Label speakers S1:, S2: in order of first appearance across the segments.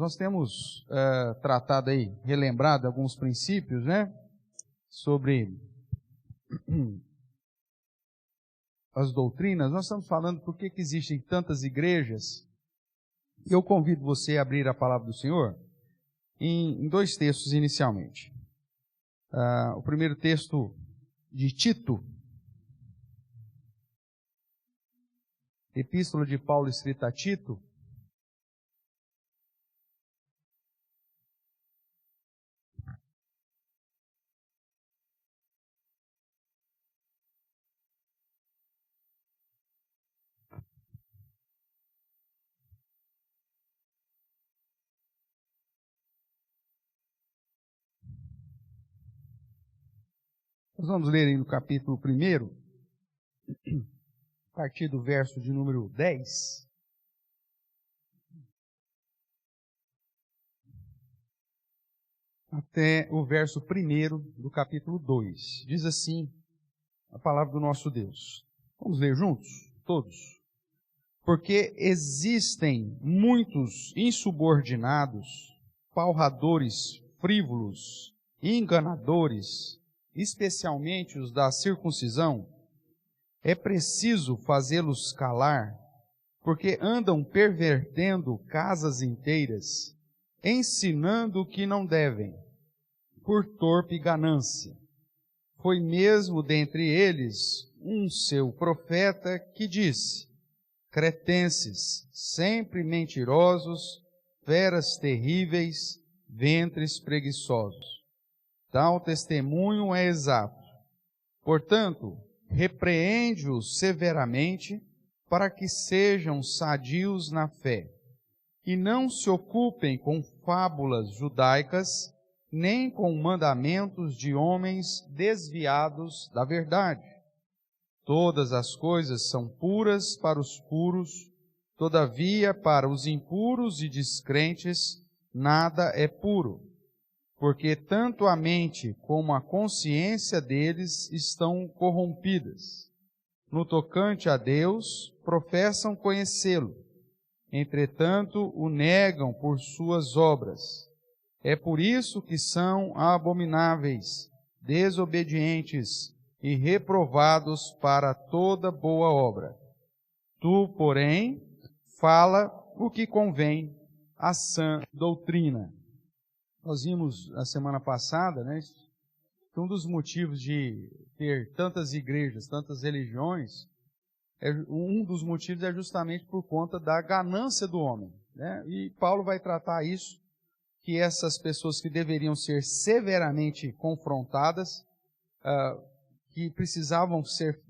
S1: nós temos tratado aí, relembrado alguns princípios, né? Sobre as doutrinas. Nós estamos falando por que existem tantas igrejas. E eu convido você a abrir a palavra do Senhor em dois textos inicialmente. O primeiro texto de Tito, Epístola de Paulo escrita a Tito. Nós vamos ler aí no capítulo 1, a partir do verso de número 10. Até o verso 1 do capítulo 2. Diz assim a palavra do nosso Deus. Vamos ler juntos? Todos. Porque existem muitos insubordinados, palradores frívolos, enganadores, especialmente os da circuncisão. É preciso fazê-los calar, porque andam pervertendo casas inteiras, ensinando o que não devem, por torpe ganância. Foi mesmo dentre eles um seu profeta que disse: cretenses, sempre mentirosos, feras terríveis, ventres preguiçosos. Tal testemunho é exato. Portanto, repreende-os severamente, para que sejam sadios na fé, e não se ocupem com fábulas judaicas, nem com mandamentos de homens desviados da verdade. Todas as coisas são puras para os puros, todavia para os impuros e descrentes nada é puro, porque tanto a mente como a consciência deles estão corrompidas. No tocante a Deus, professam conhecê-lo, entretanto o negam por suas obras. É por isso que são abomináveis, desobedientes e reprovados para toda boa obra. Tu, porém, fala o que convém à sã doutrina. Nós vimos na semana passada, né, que um dos motivos de ter tantas igrejas, tantas religiões, um dos motivos é justamente por conta da ganância do homem, né? E Paulo vai tratar isso, que essas pessoas que deveriam ser severamente confrontadas, que precisavam ser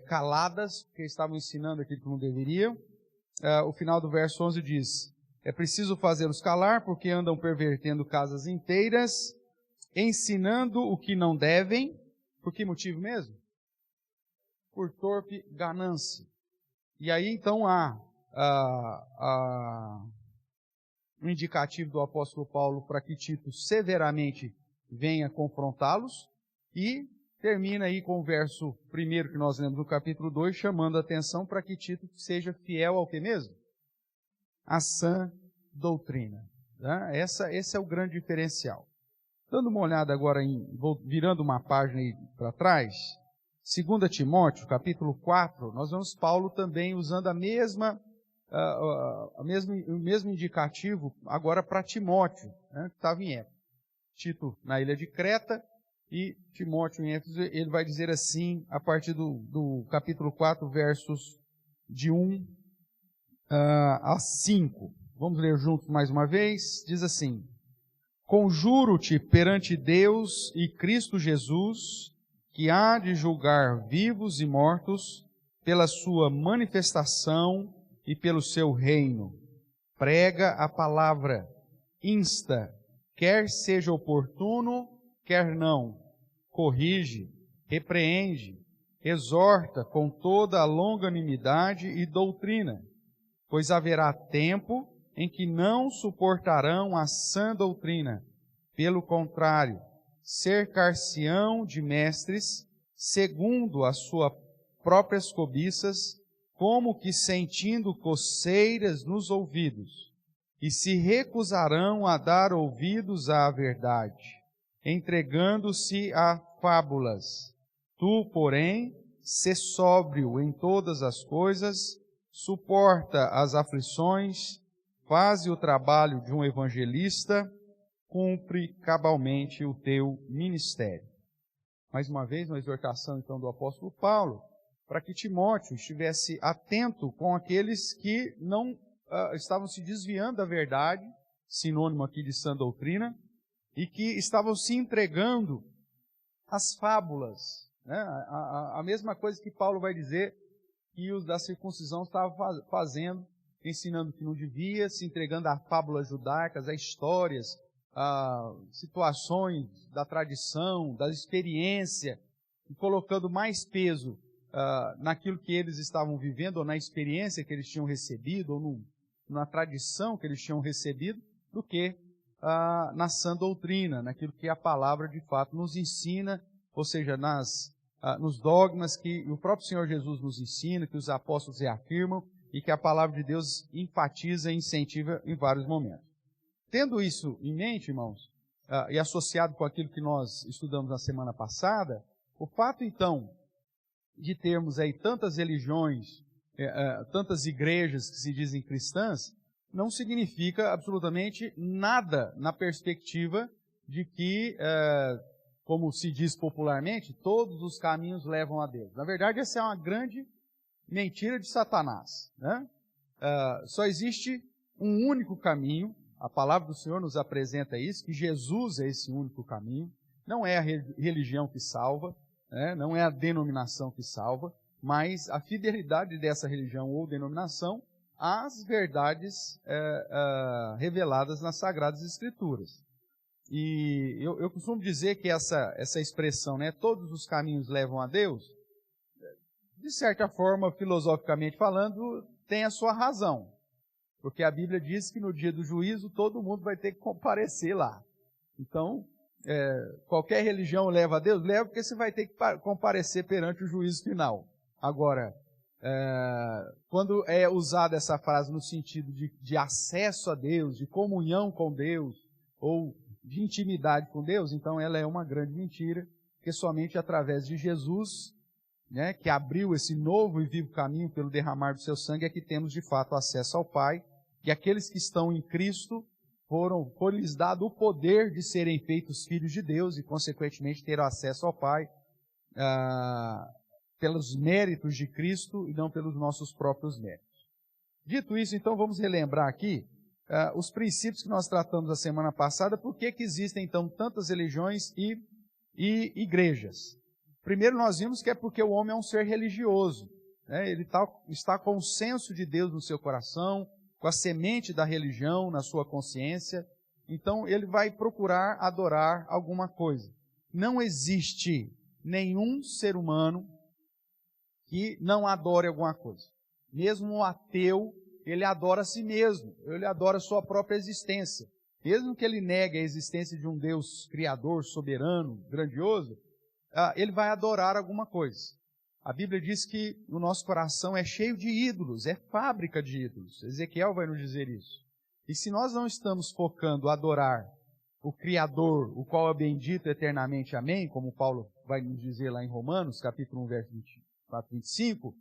S1: caladas, porque estavam ensinando aquilo que não deveriam. O final do verso 11 diz: é preciso fazê-los calar, porque andam pervertendo casas inteiras, ensinando o que não devem. Por que motivo mesmo? Por torpe ganância. E aí então há um indicativo do apóstolo Paulo para que Tito severamente venha confrontá-los, e termina aí com o verso 1 que nós lemos no capítulo 2, chamando a atenção para que Tito seja fiel ao que mesmo? A sã doutrina. Né? Esse é o grande diferencial. Dando uma olhada agora, virando uma página aí para trás, 2 Timóteo, capítulo 4, nós vemos Paulo também usando o mesmo indicativo agora para Timóteo, né, que estava em Éfeso. Tito na ilha de Creta e Timóteo em Éfeso. Ele vai dizer assim, a partir do capítulo 4, versos de 1 a 5. Vamos ler juntos mais uma vez. Diz assim: conjuro-te perante Deus e Cristo Jesus, que há de julgar vivos e mortos pela sua manifestação e pelo seu reino. Prega a palavra, insta, quer seja oportuno, quer não. Corrige, repreende, exorta com toda a longanimidade e doutrina, pois haverá tempo em que não suportarão a sã doutrina. Pelo contrário, cercar-se-ão de mestres, segundo as suas próprias cobiças, como que sentindo coceiras nos ouvidos, e se recusarão a dar ouvidos à verdade, entregando-se a fábulas. Tu, porém, sê sóbrio em todas as coisas, suporta as aflições, faze o trabalho de um evangelista, cumpre cabalmente o teu ministério. Mais uma vez, uma exortação, então, do apóstolo Paulo, para que Timóteo estivesse atento com aqueles que não estavam se desviando da verdade, sinônimo aqui de sã doutrina, e que estavam se entregando às fábulas, né? A mesma coisa que Paulo vai dizer que os da circuncisão estavam fazendo, ensinando que não devia, se entregando a fábulas judaicas, a histórias, a situações da tradição, da experiência, e colocando mais peso naquilo que eles estavam vivendo, ou na experiência que eles tinham recebido, ou na tradição que eles tinham recebido, do que na sã doutrina, naquilo que a palavra de fato nos ensina, ou seja, nos dogmas que o próprio Senhor Jesus nos ensina, que os apóstolos reafirmam e que a palavra de Deus enfatiza e incentiva em vários momentos. Tendo isso em mente, irmãos, e associado com aquilo que nós estudamos na semana passada, o fato então de termos aí tantas religiões, tantas igrejas que se dizem cristãs, não significa absolutamente nada na perspectiva de que, como se diz popularmente, todos os caminhos levam a Deus. Na verdade, essa é uma grande mentira de Satanás, né? Só existe um único caminho, a palavra do Senhor nos apresenta isso, que Jesus é esse único caminho, não é a religião que salva, né? Não é a denominação que salva, mas a fidelidade dessa religião ou denominação às verdades reveladas nas Sagradas Escrituras. E eu costumo dizer que essa expressão, né, todos os caminhos levam a Deus, de certa forma, filosoficamente falando, tem a sua razão. Porque a Bíblia diz que no dia do juízo todo mundo vai ter que comparecer lá. Então, qualquer religião leva a Deus? Leva, porque você vai ter que comparecer perante o juízo final. Agora, quando é usada essa frase no sentido de acesso a Deus, de comunhão com Deus, ou de intimidade com Deus, então ela é uma grande mentira, porque somente através de Jesus, né, que abriu esse novo e vivo caminho pelo derramar do seu sangue, é que temos de fato acesso ao Pai, e aqueles que estão em Cristo foi-lhes dado o poder de serem feitos filhos de Deus e, consequentemente, ter acesso ao Pai pelos méritos de Cristo e não pelos nossos próprios méritos. Dito isso, então, vamos relembrar aqui os princípios que nós tratamos na semana passada, por que existem, então, tantas religiões e igrejas. Primeiro, nós vimos que é porque o homem é um ser religioso, né? Ele está com o senso de Deus no seu coração, com a semente da religião na sua consciência, então ele vai procurar adorar alguma coisa. Não existe nenhum ser humano que não adore alguma coisa. Mesmo um ateu, ele adora a si mesmo, ele adora a sua própria existência. Mesmo que ele negue a existência de um Deus criador, soberano, grandioso, ele vai adorar alguma coisa. A Bíblia diz que o nosso coração é cheio de ídolos, é fábrica de ídolos. Ezequiel vai nos dizer isso. E se nós não estamos focando a adorar o Criador, o qual é bendito eternamente, amém, como Paulo vai nos dizer lá em Romanos, capítulo 1, verso 24, 25,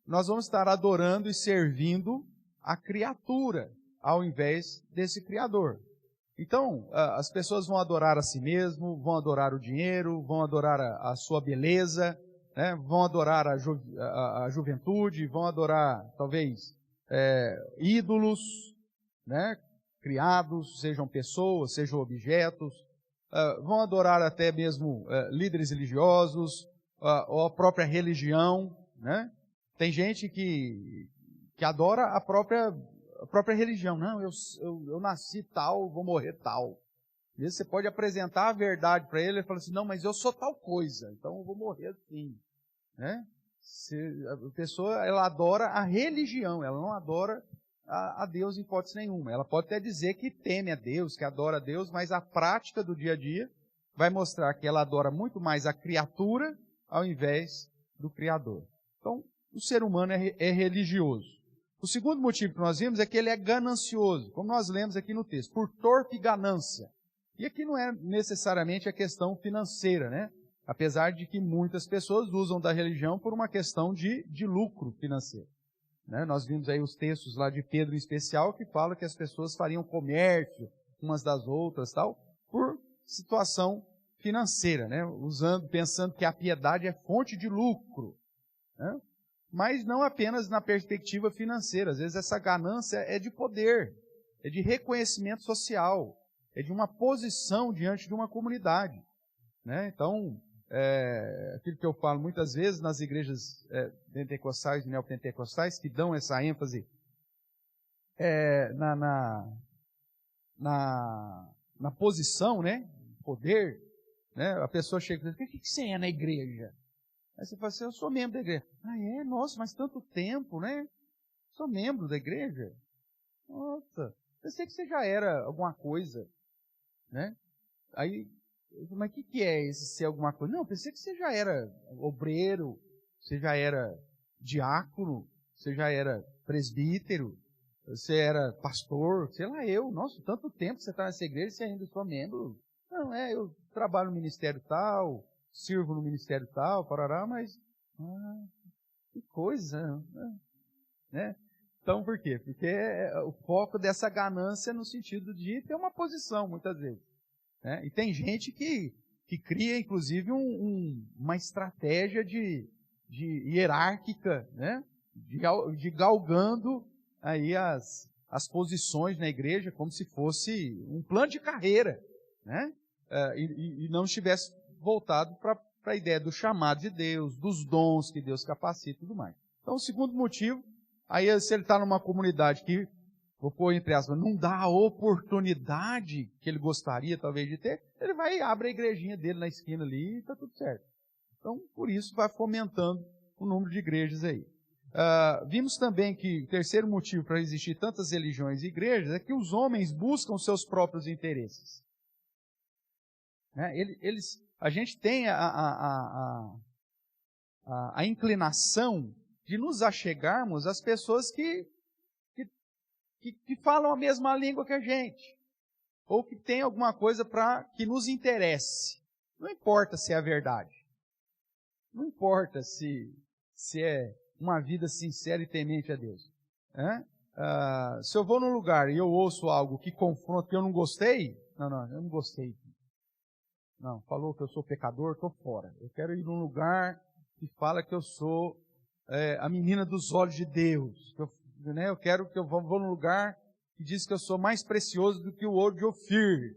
S1: nós vamos estar adorando e servindo a criatura, ao invés desse Criador. Então, as pessoas vão adorar a si mesmo, vão adorar o dinheiro, vão adorar a sua beleza, né? Vão adorar a juventude, vão adorar, talvez, ídolos, né? Criados, sejam pessoas, sejam objetos, vão adorar até mesmo líderes religiosos, ou a própria religião, né? Tem gente que adora a própria religião. Não, eu nasci tal, vou morrer tal. E você pode apresentar a verdade para ele e falar assim, não, mas eu sou tal coisa, então eu vou morrer assim. Né? A pessoa, ela adora a religião, ela não adora a Deus em hipótese nenhuma. Ela pode até dizer que teme a Deus, que adora a Deus, mas a prática do dia a dia vai mostrar que ela adora muito mais a criatura ao invés do Criador. Então, o ser humano é religioso. O segundo motivo que nós vimos é que ele é ganancioso, como nós lemos aqui no texto, por torpe ganância. E aqui não é necessariamente a questão financeira, né? Apesar de que muitas pessoas usam da religião por uma questão de lucro financeiro. Né? Nós vimos aí os textos lá de Pedro em especial, que fala que as pessoas fariam comércio umas das outras, tal, por situação financeira, né? Pensando que a piedade é fonte de lucro, né? Mas não apenas na perspectiva financeira. Às vezes essa ganância é de poder, é de reconhecimento social, é de uma posição diante de uma comunidade, né? Então, aquilo que eu falo muitas vezes nas igrejas pentecostais e neopentecostais, que dão essa ênfase na posição, né? Poder, né? A pessoa chega e diz: o que você é na igreja? Aí você fala assim: eu sou membro da igreja. Ah, é? Nossa, mas tanto tempo, né? Sou membro da igreja? Nossa, pensei que você já era alguma coisa, né? Aí, mas o que é esse ser alguma coisa? Não, pensei que você já era obreiro, você já era diácono, você já era presbítero, você era pastor, sei lá eu. Nossa, tanto tempo que você está nessa igreja e você ainda sou membro. Não, eu trabalho no ministério tal, sirvo no ministério tal, parará, mas que coisa, né? Então, por quê? Porque o foco dessa ganância no sentido de ter uma posição, muitas vezes. Né? E tem gente que cria, inclusive, uma estratégia de hierárquica, né? De galgando aí as posições na igreja como se fosse um plano de carreira, né? E não estivesse voltado para a ideia do chamado de Deus, dos dons que Deus capacita e tudo mais. Então, o segundo motivo, aí se ele está numa comunidade que, vou pôr entre aspas, não dá a oportunidade que ele gostaria talvez de ter, ele vai e abre a igrejinha dele na esquina ali e está tudo certo. Então, por isso, vai fomentando o número de igrejas aí. Vimos também que o terceiro motivo para existir tantas religiões e igrejas é que os homens buscam seus próprios interesses. Né? A gente tem a inclinação de nos achegarmos às pessoas que falam a mesma língua que a gente, ou que tem alguma coisa que nos interesse. Não importa se é a verdade. Não importa se é uma vida sincera e temente a Deus. Se eu vou num lugar e eu ouço algo que confronta, que eu não gostei, eu não gostei. Não, falou que eu sou pecador, estou fora. Eu quero ir num lugar que fala que eu sou a menina dos olhos de Deus. Eu quero que eu vou num lugar que diz que eu sou mais precioso do que o ouro de Ofir.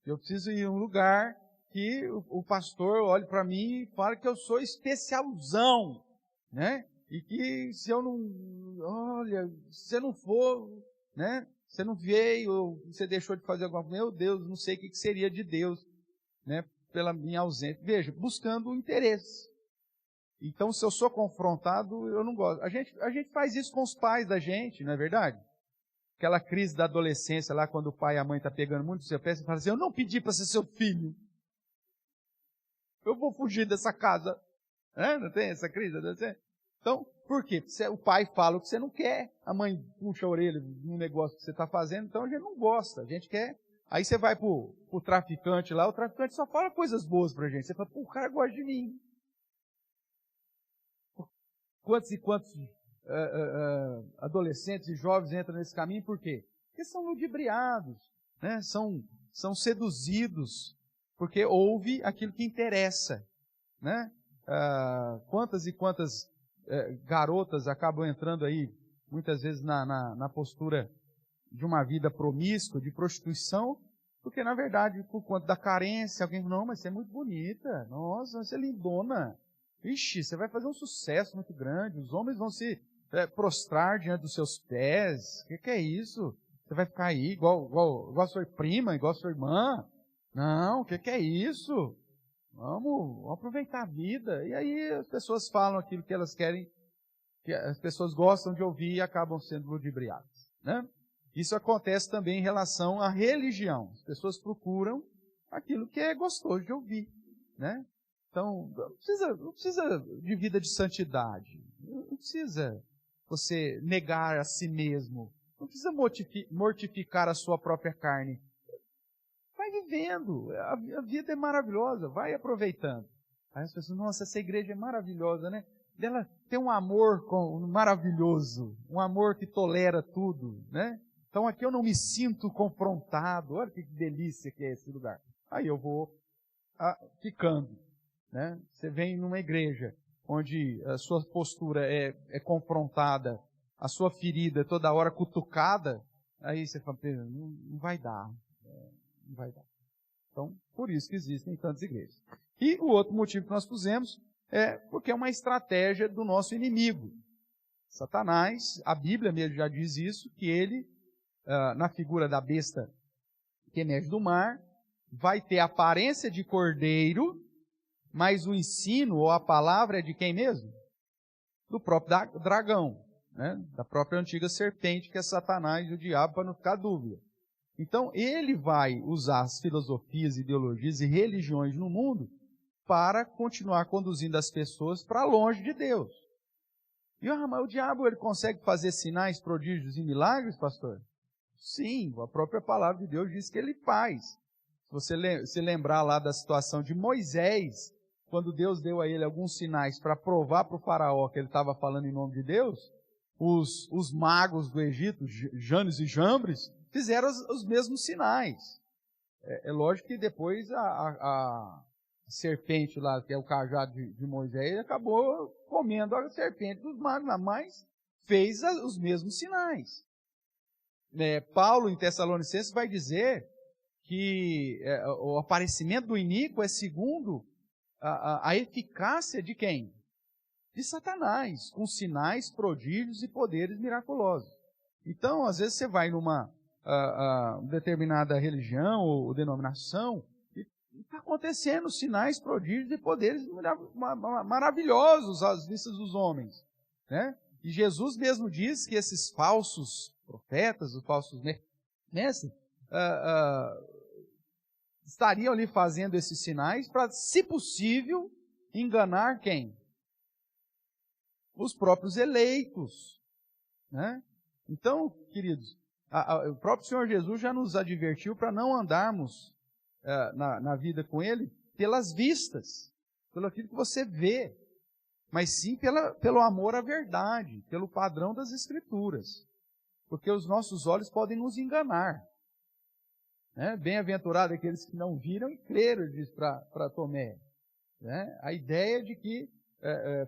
S1: Eu preciso ir num lugar que o pastor olhe para mim e fale que eu sou especialzão, né? E que se eu não, olha, se você não for, né? Você não veio, ou você deixou de fazer alguma coisa, meu Deus, não sei o que seria de Deus, né? Pela minha ausência. Veja, buscando o interesse. Então, se eu sou confrontado, eu não gosto. A gente faz isso com os pais da gente, não é verdade? Aquela crise da adolescência lá, quando o pai e a mãe estão pegando muito no seu pé, você fala assim: eu não pedi para ser seu filho. Eu vou fugir dessa casa. Não tem essa crise? Então, por quê? Porque o pai fala o que você não quer, a mãe puxa a orelha no negócio que você está fazendo, então a gente não gosta, a gente quer. Aí você vai pro traficante lá, o traficante só fala coisas boas pra gente. Você fala: pô, o cara gosta de mim. Quantos e quantos adolescentes e jovens entram nesse caminho, por quê? Porque são ludibriados, né? São seduzidos, porque ouve aquilo que interessa, né? Quantas e quantas garotas acabam entrando aí, muitas vezes na postura de uma vida promíscua, de prostituição, porque na verdade, por conta da carência, alguém fala: não, mas você é muito bonita, nossa, você é lindona, ixi, você vai fazer um sucesso muito grande, os homens vão se prostrar diante dos seus pés, o que é isso? Você vai ficar aí igual a sua prima, igual a sua irmã? Não, o que é isso? Vamos aproveitar a vida. E aí as pessoas falam aquilo que elas querem, que as pessoas gostam de ouvir e acabam sendo ludibriadas, né? Isso acontece também em relação à religião. As pessoas procuram aquilo que é gostoso de ouvir, né? Então, não precisa de vida de santidade. Não precisa você negar a si mesmo. Não precisa mortificar a sua própria carne. Vai vivendo. A vida é maravilhosa. Vai aproveitando. Aí as pessoas, nossa, essa igreja é maravilhosa, né? Ela tem um amor maravilhoso. Um amor que tolera tudo, né? Então aqui eu não me sinto confrontado. Olha que delícia que é esse lugar. Aí eu vou ficando, né? Você vem numa igreja onde a sua postura é confrontada, a sua ferida é toda hora cutucada, aí você fala, não vai dar. Não vai dar. Então, por isso que existem tantas igrejas. E o outro motivo que nós pusemos é porque é uma estratégia do nosso inimigo. Satanás, a Bíblia mesmo já diz isso, que ele, na figura da besta que emerge do mar, vai ter aparência de cordeiro, mas o ensino ou a palavra é de quem mesmo? Do próprio dragão, né? Da própria antiga serpente, que é Satanás e o diabo, para não ficar dúvida. Então, ele vai usar as filosofias, ideologias e religiões no mundo para continuar conduzindo as pessoas para longe de Deus. E mas o diabo ele consegue fazer sinais, prodígios e milagres, pastor? Sim, a própria palavra de Deus diz que ele faz. Se você se lembrar lá da situação de Moisés, quando Deus deu a ele alguns sinais para provar para o faraó que ele estava falando em nome de Deus, os magos do Egito, Janes e Jambres, fizeram os mesmos sinais. É lógico que depois a serpente lá, que é o cajado de Moisés, acabou comendo a serpente dos magos lá, mas fez os mesmos sinais. Paulo, em Tessalonicenses, vai dizer que o aparecimento do iníquo é segundo a eficácia de quem? De Satanás, com sinais, prodígios e poderes miraculosos. Então, às vezes você vai numa determinada religião ou denominação e está acontecendo sinais, prodígios e poderes maravilhosos às vistas dos homens, né? E Jesus mesmo diz que esses falsos profetas, os falsos mestres, estariam ali fazendo esses sinais para, se possível, enganar quem? Os próprios eleitos, né? Então, queridos, o próprio Senhor Jesus já nos advertiu para não andarmos na vida com Ele pelas vistas, pelo aquilo que você vê, mas sim pelo amor à verdade, pelo padrão das Escrituras. Porque os nossos olhos podem nos enganar. Né? Bem-aventurado aqueles que não viram e creram, diz para Tomé. Né? A ideia de que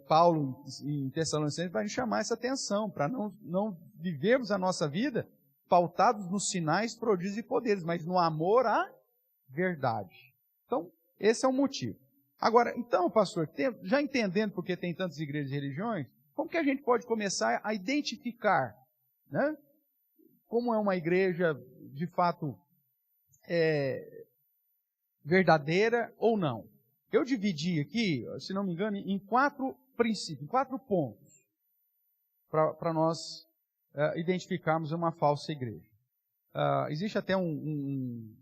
S1: Paulo, em Tessalonicenses, vai nos chamar essa atenção, para não vivermos a nossa vida pautados nos sinais, prodígios e poderes, mas no amor à verdade. Então, esse é o motivo. Agora, então, pastor, já entendendo porque tem tantas igrejas e religiões, como que a gente pode começar a identificar, né? Como é uma igreja, de fato, verdadeira ou não? Eu dividi aqui, se não me engano, em 4 princípios, 4 pontos, para nós identificarmos uma falsa igreja. Existe até um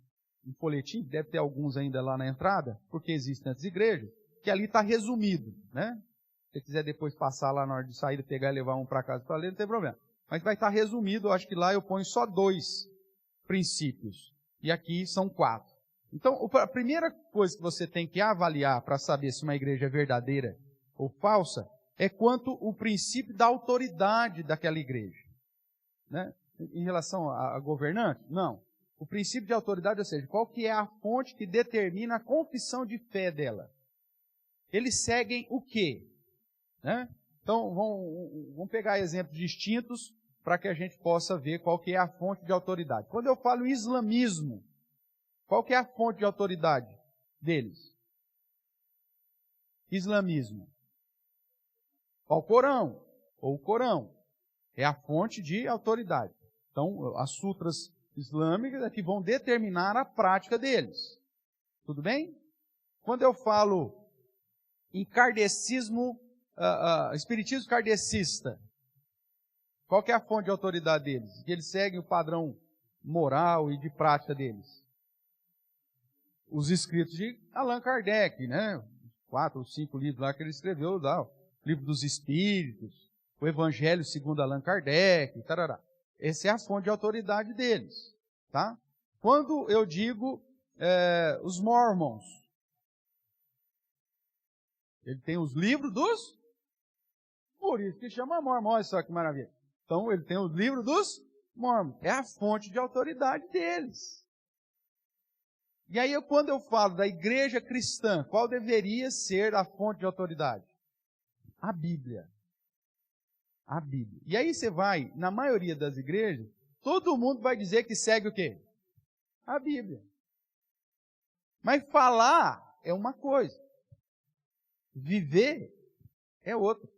S1: folhetim, deve ter alguns ainda lá na entrada, porque existem tantas igrejas, que ali está resumido, né? Se você quiser depois passar lá na hora de sair, pegar e levar um para casa para ler, não tem problema. Mas vai estar resumido, eu acho que lá eu ponho só 2 princípios. E aqui são 4. Então, a primeira coisa que você tem que avaliar para saber se uma igreja é verdadeira ou falsa é quanto o princípio da autoridade daquela igreja. Né? Em relação a governante? Não. O princípio de autoridade, ou seja, qual que é a fonte que determina a confissão de fé dela? Eles seguem o quê? Né? Então, vamos pegar exemplos distintos para que a gente possa ver qual que é a fonte de autoridade. Quando eu falo islamismo, qual que é a fonte de autoridade deles? Islamismo. O Corão. Ou o Corão. É a fonte de autoridade. Então, as sutras islâmicas é que vão determinar a prática deles. Tudo bem? Quando eu falo em kardecismo, espiritismo kardecista, qual que é a fonte de autoridade deles? Que eles seguem o padrão moral e de prática deles. Os escritos de Allan Kardec, né? 4 ou 5 livros lá que ele escreveu, lá, o livro dos Espíritos, o Evangelho segundo Allan Kardec, tarará. Essa é a fonte de autoridade deles. Tá? Quando eu digo os Mormons, ele tem os livros dos... Por isso que chama Mormon, olha só que maravilha. Então, ele tem os livros dos Mormons. É a fonte de autoridade deles. E aí, quando eu falo da igreja cristã, qual deveria ser a fonte de autoridade? A Bíblia. A Bíblia. E aí você vai, na maioria das igrejas, todo mundo vai dizer que segue o quê? A Bíblia. Mas falar é uma coisa. Viver é outra.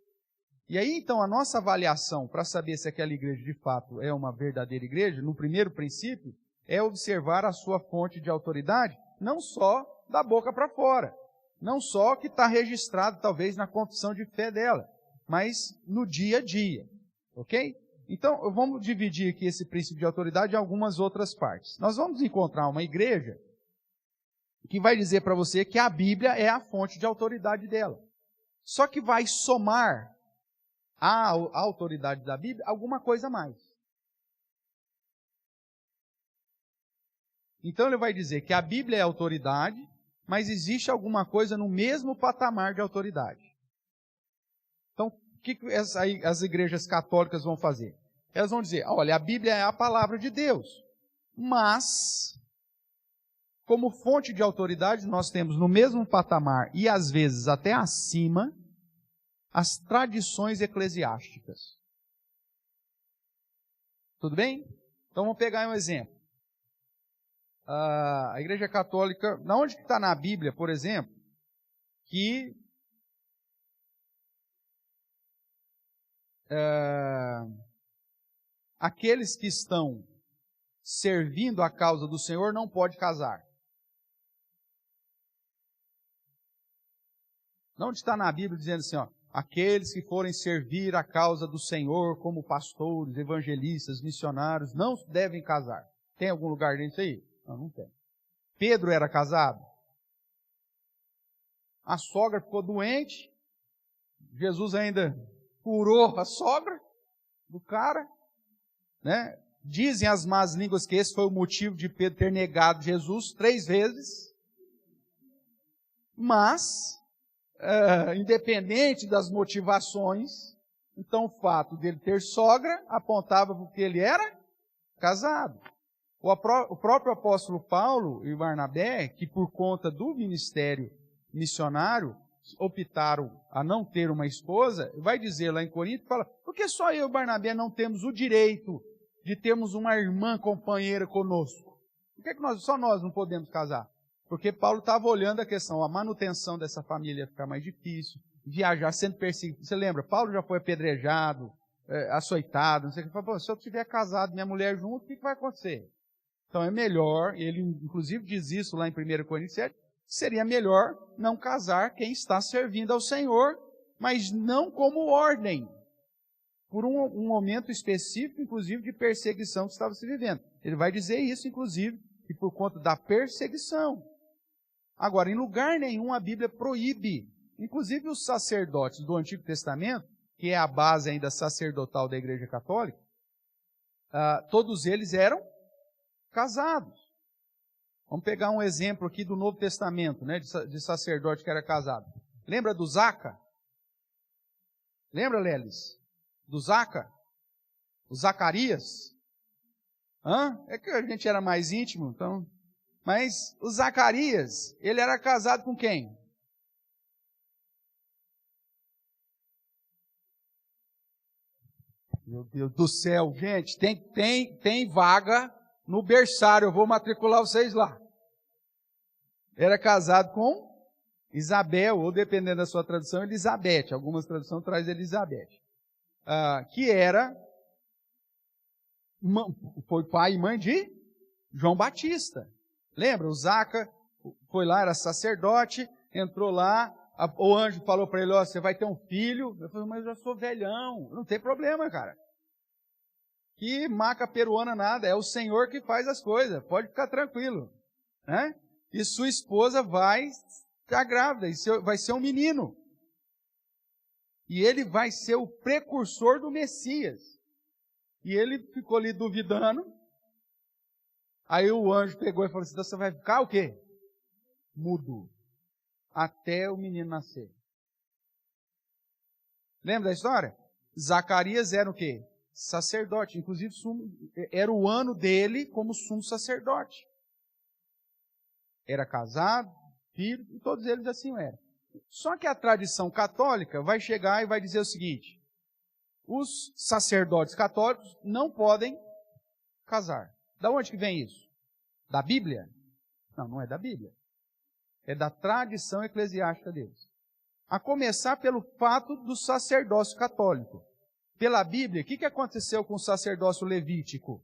S1: E aí, então, a nossa avaliação para saber se aquela igreja de fato é uma verdadeira igreja, no primeiro princípio, é observar a sua fonte de autoridade, não só da boca para fora, não só que está registrado, talvez, na confissão de fé dela, mas no dia a dia, ok? Então, vamos dividir aqui esse princípio de autoridade em algumas outras partes. Nós vamos encontrar uma igreja que vai dizer para você que a Bíblia é a fonte de autoridade dela. Só que vai somar à autoridade da Bíblia alguma coisa a mais. Então ele vai dizer que a Bíblia é autoridade, mas existe alguma coisa no mesmo patamar de autoridade. Então, o que as igrejas católicas vão fazer? Elas vão dizer, olha, a Bíblia é a palavra de Deus, mas, como fonte de autoridade, nós temos no mesmo patamar, e às vezes até acima, as tradições eclesiásticas. Tudo bem? Então vamos pegar um exemplo. A Igreja Católica, na onde que está na Bíblia, por exemplo, que aqueles que estão servindo a causa do Senhor não podem casar? Onde está na Bíblia dizendo assim, ó, aqueles que forem servir a causa do Senhor como pastores, evangelistas, missionários, não devem casar? Tem algum lugar disso aí? Não, não tem. Pedro era casado? A sogra ficou doente, Jesus ainda curou a sogra do cara, né? Dizem as más línguas que esse foi o motivo de Pedro ter negado Jesus 3 vezes, mas, independente das motivações, então o fato dele ter sogra apontava porque ele era casado. O próprio apóstolo Paulo e Barnabé, que por conta do ministério missionário, optaram a não ter uma esposa, vai dizer lá em Corinto, fala, por que só eu e Barnabé não temos o direito de termos uma irmã companheira conosco? Por que só nós não podemos casar? Porque Paulo estava olhando a questão, a manutenção dessa família ia ficar mais difícil, viajar sendo perseguido. Você lembra, Paulo já foi apedrejado, açoitado, não sei o que. Ele falou, se eu tiver casado, minha mulher junto, o que vai acontecer? Então é melhor, ele inclusive diz isso lá em 1 Coríntios 7, seria melhor não casar quem está servindo ao Senhor, mas não como ordem, por um momento específico, inclusive, de perseguição que estava se vivendo. Ele vai dizer isso, inclusive, que por conta da perseguição. Agora, em lugar nenhum a Bíblia proíbe, inclusive os sacerdotes do Antigo Testamento, que é a base ainda sacerdotal da Igreja Católica, todos eles eram casados. Vamos pegar um exemplo aqui do Novo Testamento, né, de sacerdote que era casado. Lembra do Zaca? Lembra, Lelis? Do Zaca? O Zacarias? É que a gente era mais íntimo, então. Mas o Zacarias, ele era casado com quem? Meu Deus do céu, gente, tem vaga no berçário, eu vou matricular vocês lá. Era casado com Isabel, ou dependendo da sua tradução, Elizabeth. Algumas traduções trazem Elizabeth. Que foi pai e mãe de João Batista. Lembra? O Zaca foi lá, era sacerdote, entrou lá, o anjo falou para ele, você vai ter um filho. Eu falei, mas eu já sou velhão. Não tem problema, cara. Que maca peruana nada, é o Senhor que faz as coisas, pode ficar tranquilo, né? E sua esposa vai ficar grávida, vai ser um menino. E ele vai ser o precursor do Messias. E ele ficou ali duvidando. Aí o anjo pegou e falou assim, então você vai ficar o quê? Mudo. Até o menino nascer. Lembra da história? Zacarias era o quê? Sacerdote. Inclusive, era o ano dele como sumo sacerdote. Era casado, filho, e todos eles assim eram. Só que a tradição católica vai chegar e vai dizer o seguinte, os sacerdotes católicos não podem casar. Da onde que vem isso? Da Bíblia? Não, não é da Bíblia. É da tradição eclesiástica deles. A começar pelo fato do sacerdócio católico. Pela Bíblia, o que aconteceu com o sacerdócio levítico?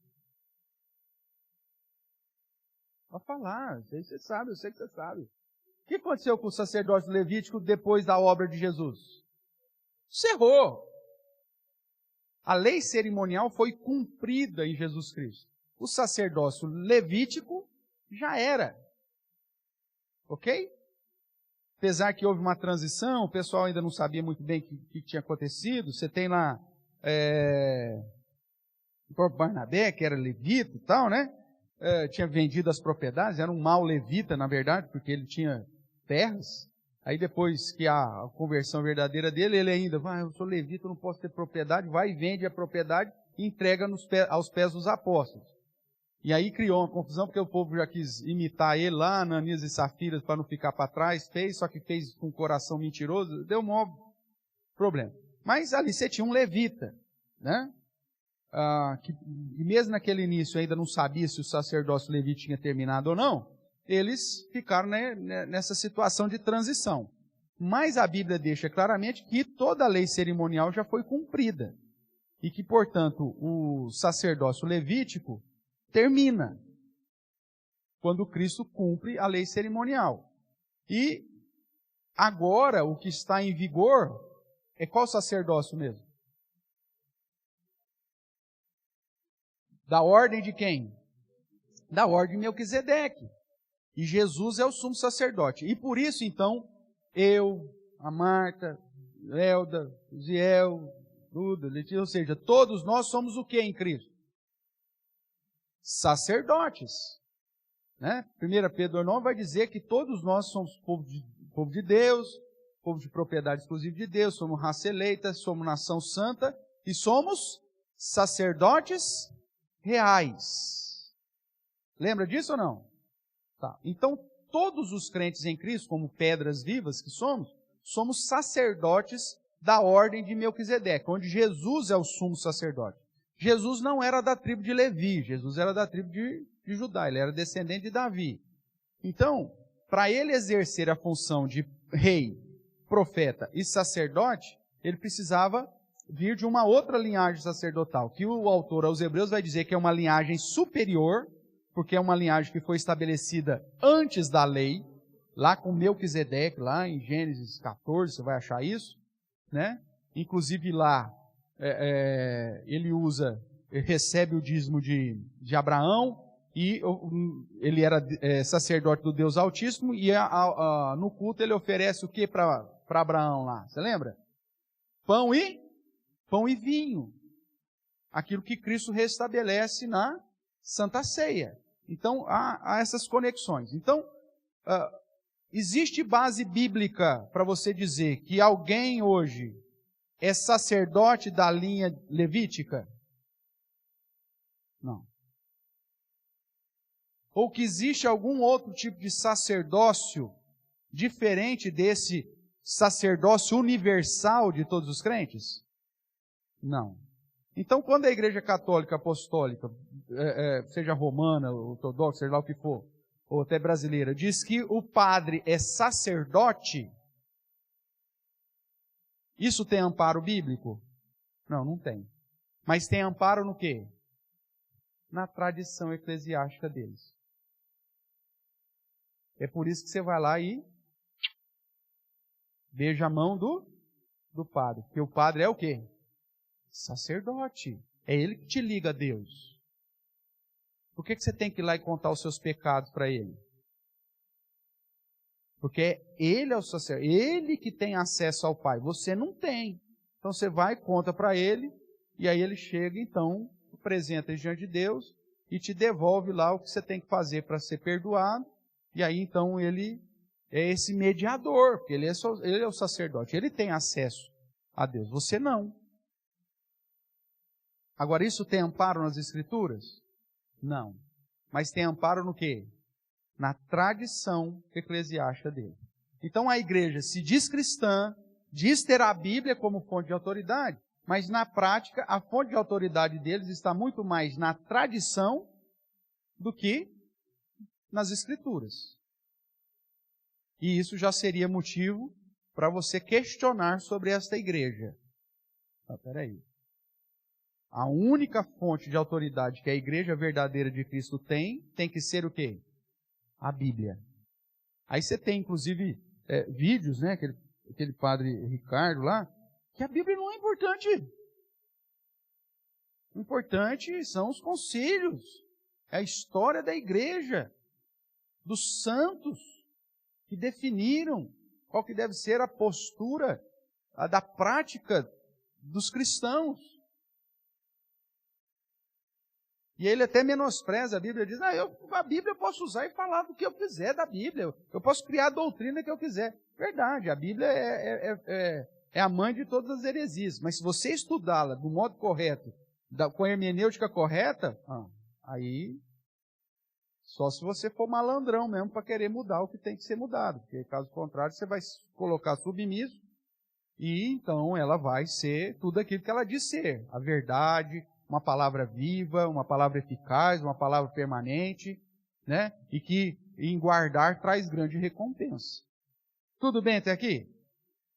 S1: Pode falar, você sabe, eu sei que você sabe. O que aconteceu com o sacerdócio levítico depois da obra de Jesus? Cerrou. A lei cerimonial foi cumprida em Jesus Cristo. O sacerdócio levítico já era. Ok? Apesar que houve uma transição, o pessoal ainda não sabia muito bem o que tinha acontecido. Você tem lá o próprio Barnabé, que era levita e tal, né? Tinha vendido as propriedades, era um mau levita, na verdade, porque ele tinha terras. Aí depois que a conversão verdadeira dele, ele ainda, eu sou levita, eu não posso ter propriedade, vai e vende a propriedade e entrega aos pés dos apóstolos. E aí criou uma confusão, porque o povo já quis imitar ele lá, Ananias e Safira, para não ficar para trás, só que fez com um coração mentiroso, deu um maior problema. Mas ali você tinha um levita, né? E mesmo naquele início ainda não sabia se o sacerdócio levita tinha terminado ou não, eles ficaram nessa situação de transição. Mas a Bíblia deixa claramente que toda a lei cerimonial já foi cumprida. E que, portanto, o sacerdócio levítico termina quando Cristo cumpre a lei cerimonial. E agora o que está em vigor é qual sacerdócio mesmo? Da ordem de quem? Da ordem de Melquisedeque. E Jesus é o sumo sacerdote. E por isso, então, eu, a Marta, Elda, Ziel, Duda, Letícia, ou seja, todos nós somos o que em Cristo? Sacerdotes. Né? 1 Pedro 9 vai dizer que todos nós somos povo de Deus, povo de propriedade exclusiva de Deus, somos raça eleita, somos nação santa e somos sacerdotes reais. Lembra disso ou não? Tá. Então, todos os crentes em Cristo, como pedras vivas que somos sacerdotes da ordem de Melquisedeque, onde Jesus é o sumo sacerdote. Jesus não era da tribo de Levi, Jesus era da tribo de Judá, ele era descendente de Davi. Então, para ele exercer a função de rei, profeta e sacerdote, ele precisava vir de uma outra linhagem sacerdotal, que o autor aos Hebreus vai dizer que é uma linhagem superior, porque é uma linhagem que foi estabelecida antes da lei, lá com Melquisedeque, lá em Gênesis 14, você vai achar isso, né? Inclusive lá, ele recebe o dízimo de Abraão, e ele era sacerdote do Deus Altíssimo, e no culto ele oferece o que para Abraão lá? Você lembra? Pão e vinho. Aquilo que Cristo restabelece na Santa Ceia. Então, há essas conexões. Então, existe base bíblica para você dizer que alguém hoje é sacerdote da linha levítica? Não. Ou que existe algum outro tipo de sacerdócio diferente desse sacerdócio universal de todos os crentes? Não. Então, quando a Igreja Católica Apostólica, seja romana, ortodoxa, seja lá o que for, ou até brasileira, diz que o padre é sacerdote, isso tem amparo bíblico? Não, não tem. Mas tem amparo no quê? Na tradição eclesiástica deles. É por isso que você vai lá e beija a mão do padre. Porque o padre é o quê? Sacerdote. É ele que te liga a Deus. Por que você tem que ir lá e contar os seus pecados para ele? Porque ele é o sacerdote, ele que tem acesso ao Pai, você não tem. Então você vai, conta para ele, e aí ele chega, então, apresenta diante de Deus e te devolve lá o que você tem que fazer para ser perdoado. E aí, então, ele é esse mediador, porque ele é o sacerdote, ele tem acesso a Deus, você não. Agora, isso tem amparo nas Escrituras? Não. Mas tem amparo no quê? Na tradição eclesiástica dele. Então, a igreja se diz cristã, diz ter a Bíblia como fonte de autoridade, mas na prática, a fonte de autoridade deles está muito mais na tradição do que nas Escrituras. E isso já seria motivo para você questionar sobre esta igreja. Peraí. A única fonte de autoridade que a igreja verdadeira de Cristo tem que ser o quê? A Bíblia. Aí você tem, inclusive, vídeos, né? Aquele padre Ricardo lá, que a Bíblia não é importante. O importante são os concílios, é a história da igreja, dos santos que definiram qual que deve ser a postura da prática dos cristãos. E ele até menospreza a Bíblia, diz, a Bíblia eu posso usar e falar do que eu quiser da Bíblia, eu posso criar a doutrina que eu quiser. Verdade, a Bíblia é a mãe de todas as heresias, mas se você estudá-la do modo correto, com a hermenêutica correta, aí só se você for malandrão mesmo para querer mudar o que tem que ser mudado, porque caso contrário você vai colocar submisso e então ela vai ser tudo aquilo que ela diz ser, a verdade, uma palavra viva, uma palavra eficaz, uma palavra permanente, né? E que em guardar traz grande recompensa. Tudo bem até aqui?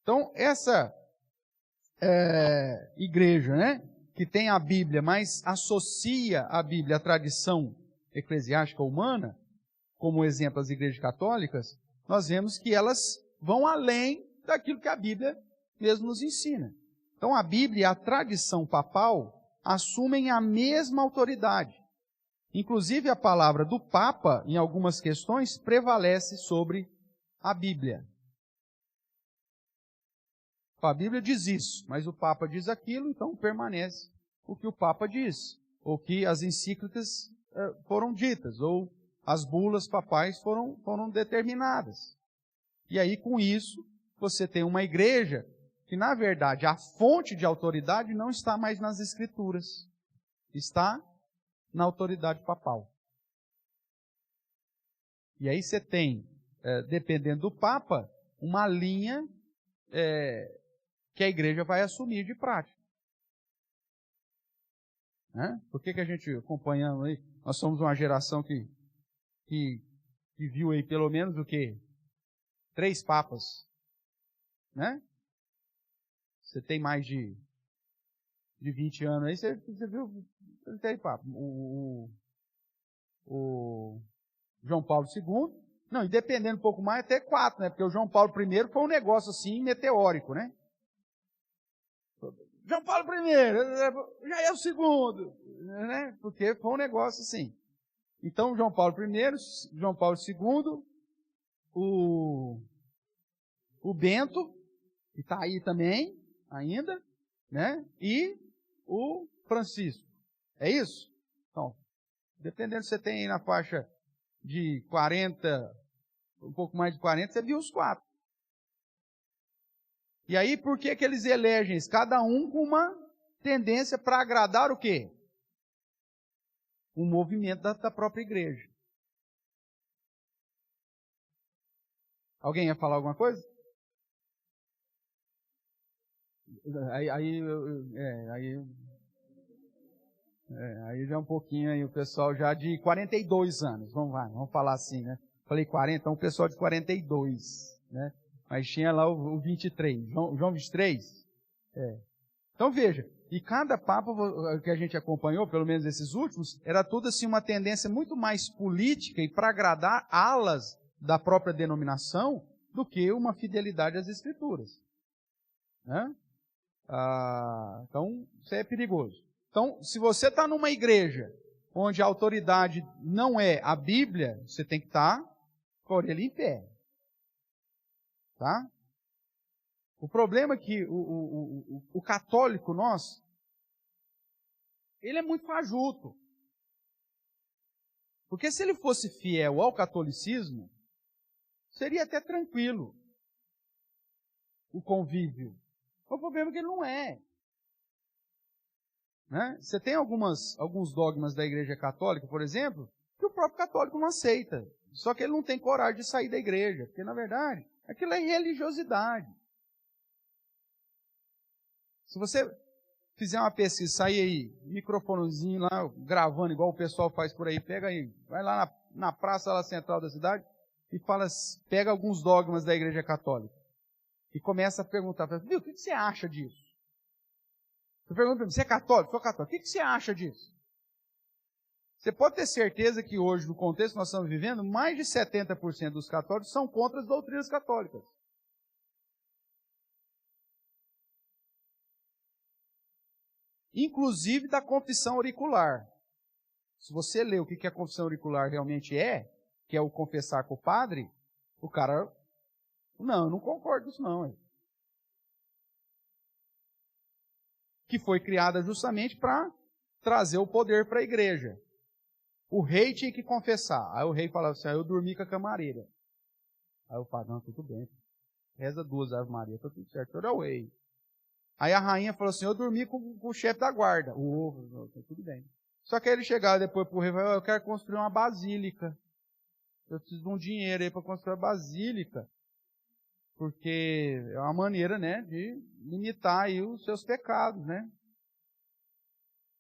S1: Então, essa igreja, né? Que tem a Bíblia, mas associa a Bíblia à tradição eclesiástica humana, como exemplo as igrejas católicas, nós vemos que elas vão além daquilo que a Bíblia mesmo nos ensina. Então, a Bíblia e a tradição papal assumem a mesma autoridade. Inclusive, a palavra do Papa, em algumas questões, prevalece sobre a Bíblia. A Bíblia diz isso, mas o Papa diz aquilo, então permanece o que o Papa diz, ou que as encíclicas foram ditas, ou as bulas papais foram determinadas. E aí, com isso, você tem uma igreja que, na verdade, a fonte de autoridade não está mais nas Escrituras. Está na autoridade papal. E aí você tem, dependendo do Papa, uma linha que a igreja vai assumir de prática. Né? Por que a gente, acompanhando aí, nós somos uma geração que viu aí pelo menos o quê? 3 papas. Né? Você tem mais de 20 anos aí, você viu, tem papo. O João Paulo II, não, e dependendo um pouco mais, até 4, né? Porque o João Paulo I foi um negócio assim, meteórico, né? João Paulo I, já é o segundo, né? Porque foi um negócio assim. Então, João Paulo I, João Paulo II, o Bento, que está aí também, ainda, né? E o Francisco. É isso? Então, dependendo se você tem aí na faixa de 40, um pouco mais de 40, você viu os 4. E aí, por que eles elegem isso? Cada um com uma tendência para agradar o quê? O movimento da própria igreja. Alguém ia falar alguma coisa? Aí já é um pouquinho aí, o pessoal já de 42 anos, vamos falar assim, né? Falei 40, então o pessoal de 42, né? Mas tinha lá o 23, João 23? Então veja, e cada papa que a gente acompanhou, pelo menos esses últimos, era tudo assim uma tendência muito mais política e para agradar alas da própria denominação do que uma fidelidade às Escrituras. Né? Então, isso é perigoso. Então, se você está numa igreja onde a autoridade não é a Bíblia, você tem que estar com a orelha em pé. Tá? O problema é que o católico nosso, ele é muito fajuto. Porque se ele fosse fiel ao catolicismo, seria até tranquilo o convívio. O problema é que ele não é. Né? Você tem alguns dogmas da Igreja Católica, por exemplo, que o próprio católico não aceita. Só que ele não tem coragem de sair da igreja, porque, na verdade, aquilo é religiosidade. Se você fizer uma pesquisa, sair aí, microfonezinho lá, gravando igual o pessoal faz por aí, pega aí, vai lá na praça lá central da cidade e pega alguns dogmas da Igreja Católica. E começa a perguntar, viu, o que você acha disso? Você pergunta para mim, você é católico? Sou católico. O que você acha disso? Você pode ter certeza que hoje, no contexto que nós estamos vivendo, mais de 70% dos católicos são contra as doutrinas católicas. Inclusive da confissão auricular. Se você ler o que a confissão auricular realmente é, que é o confessar com o padre, o cara, não, eu não concordo com isso não. Que foi criada justamente para trazer o poder para a igreja. O rei tinha que confessar. Aí o rei falava assim, eu dormi com a camareira. Aí o padre, não, tudo bem. Reza 2 Ave Maria, tá tudo certo, eu era o rei. Aí a rainha falou assim, eu dormi com o chefe da guarda. Tudo bem. Só que aí ele chegava depois pro rei e falou, eu quero construir uma basílica. Eu preciso de um dinheiro aí para construir a basílica. Porque é uma maneira, né, de limitar aí os seus pecados, né.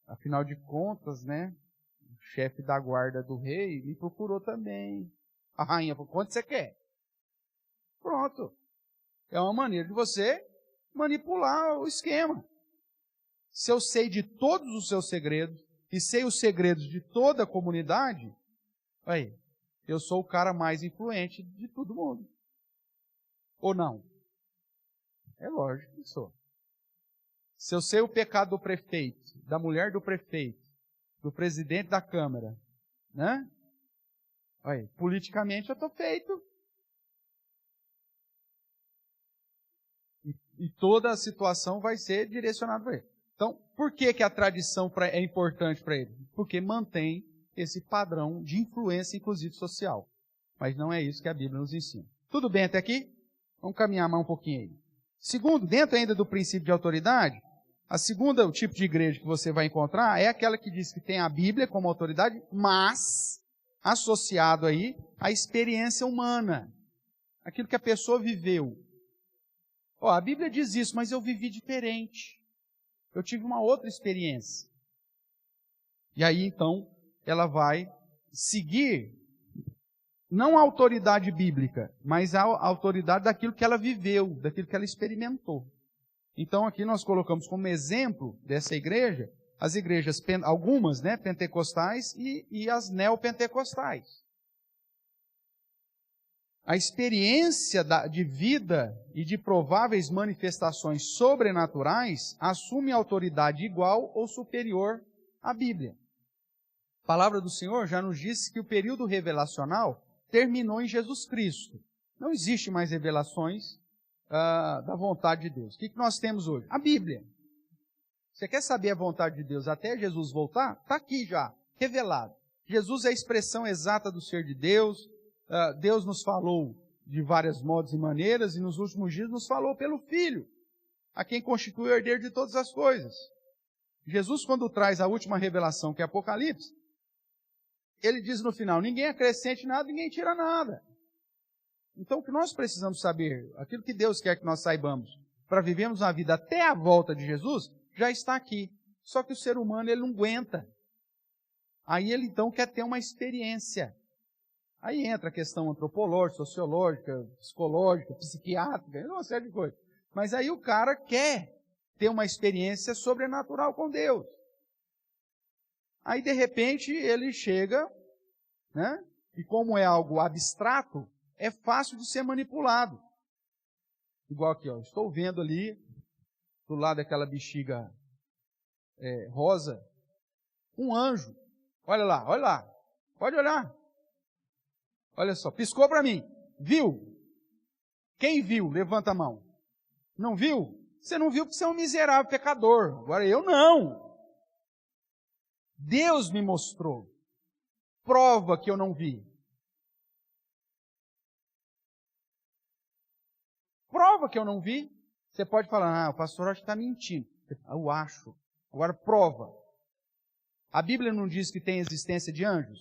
S1: Afinal de contas, né, o chefe da guarda do rei me procurou também. A rainha falou, quanto você quer? Pronto. É uma maneira de você manipular o esquema. Se eu sei de todos os seus segredos, e sei os segredos de toda a comunidade, aí, eu sou o cara mais influente de todo mundo. Ou não? É lógico que sou. Se eu sei o pecado do prefeito, da mulher do prefeito, do presidente da Câmara, né? Aí, politicamente eu estou feito. E toda a situação vai ser direcionada para ele. Então, por que a tradição é importante para ele? Porque mantém esse padrão de influência, inclusive social. Mas não é isso que a Bíblia nos ensina. Tudo bem até aqui? Vamos caminhar mais um pouquinho aí. Segundo, dentro ainda do princípio de autoridade, a segunda tipo de igreja que você vai encontrar é aquela que diz que tem a Bíblia como autoridade, mas associado aí à experiência humana. Aquilo que a pessoa viveu. A Bíblia diz isso, mas eu vivi diferente. Eu tive uma outra experiência. E aí, então, ela vai seguir, não a autoridade bíblica, mas a autoridade daquilo que ela viveu, daquilo que ela experimentou. Então, aqui nós colocamos como exemplo dessa igreja, as igrejas, algumas, né, pentecostais e as neopentecostais. A experiência de vida e de prováveis manifestações sobrenaturais assume autoridade igual ou superior à Bíblia. A palavra do Senhor já nos disse que o período revelacional terminou em Jesus Cristo. Não existe mais revelações da vontade de Deus. O que nós temos hoje? A Bíblia. Você quer saber a vontade de Deus até Jesus voltar? Está aqui já, revelado. Jesus é a expressão exata do ser de Deus. Deus nos falou de vários modos e maneiras, e nos últimos dias nos falou pelo Filho, a quem constitui o herdeiro de todas as coisas. Jesus, quando traz a última revelação, que é Apocalipse, ele diz no final, ninguém acrescente nada, ninguém tira nada. Então, o que nós precisamos saber, aquilo que Deus quer que nós saibamos, para vivermos uma vida até a volta de Jesus, já está aqui. Só que o ser humano, ele não aguenta. Aí ele, então, quer ter uma experiência. Aí entra a questão antropológica, sociológica, psicológica, psiquiátrica, uma série de coisas. Mas aí o cara quer ter uma experiência sobrenatural com Deus. Aí, de repente, ele chega, né? E como é algo abstrato, é fácil de ser manipulado. Igual aqui, estou vendo ali, do lado daquela bexiga rosa, um anjo. Olha lá, pode olhar. Olha só, piscou para mim. Viu? Quem viu? Levanta a mão. Não viu? Você não viu porque você é um miserável pecador. Agora eu não. Deus me mostrou. Prova que eu não vi. Prova que eu não vi. Você pode falar, o pastor acho que está mentindo. Eu acho. Agora prova. A Bíblia não diz que tem existência de anjos?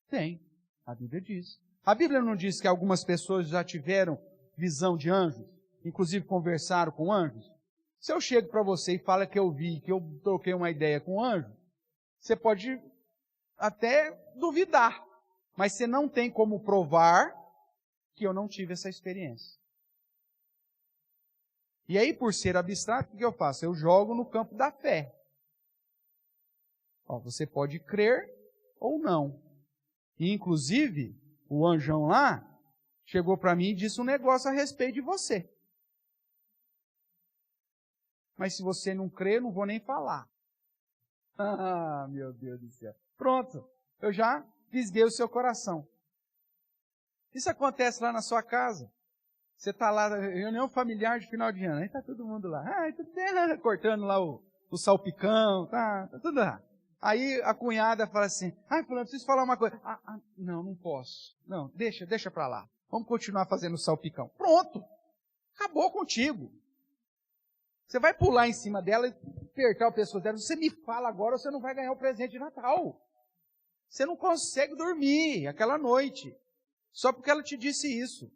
S1: Tem. A Bíblia diz. A Bíblia não diz que algumas pessoas já tiveram visão de anjos? Inclusive conversaram com anjos? Se eu chego para você e falo que eu vi, que eu troquei uma ideia com um anjo, você pode até duvidar. Mas você não tem como provar que eu não tive essa experiência. E aí, por ser abstrato, o que eu faço? Eu jogo no campo da fé. Você pode crer ou não. E, inclusive, o anjão lá chegou para mim e disse um negócio a respeito de você. Mas se você não crer, eu não vou nem falar. Ah, meu Deus do céu. Pronto, eu já fisguei o seu coração. Isso acontece lá na sua casa. Você está lá, reunião familiar de final de ano, aí está todo mundo lá. Cortando lá o salpicão, tá tudo lá. Aí a cunhada fala assim, fulano, preciso falar uma coisa. Não posso. Não, deixa para lá. Vamos continuar fazendo o salpicão. Pronto. Acabou contigo. Você vai pular em cima dela e apertar o pescoço dela. Você me fala agora, você não vai ganhar o presente de Natal. Você não consegue dormir aquela noite. Só porque ela te disse isso.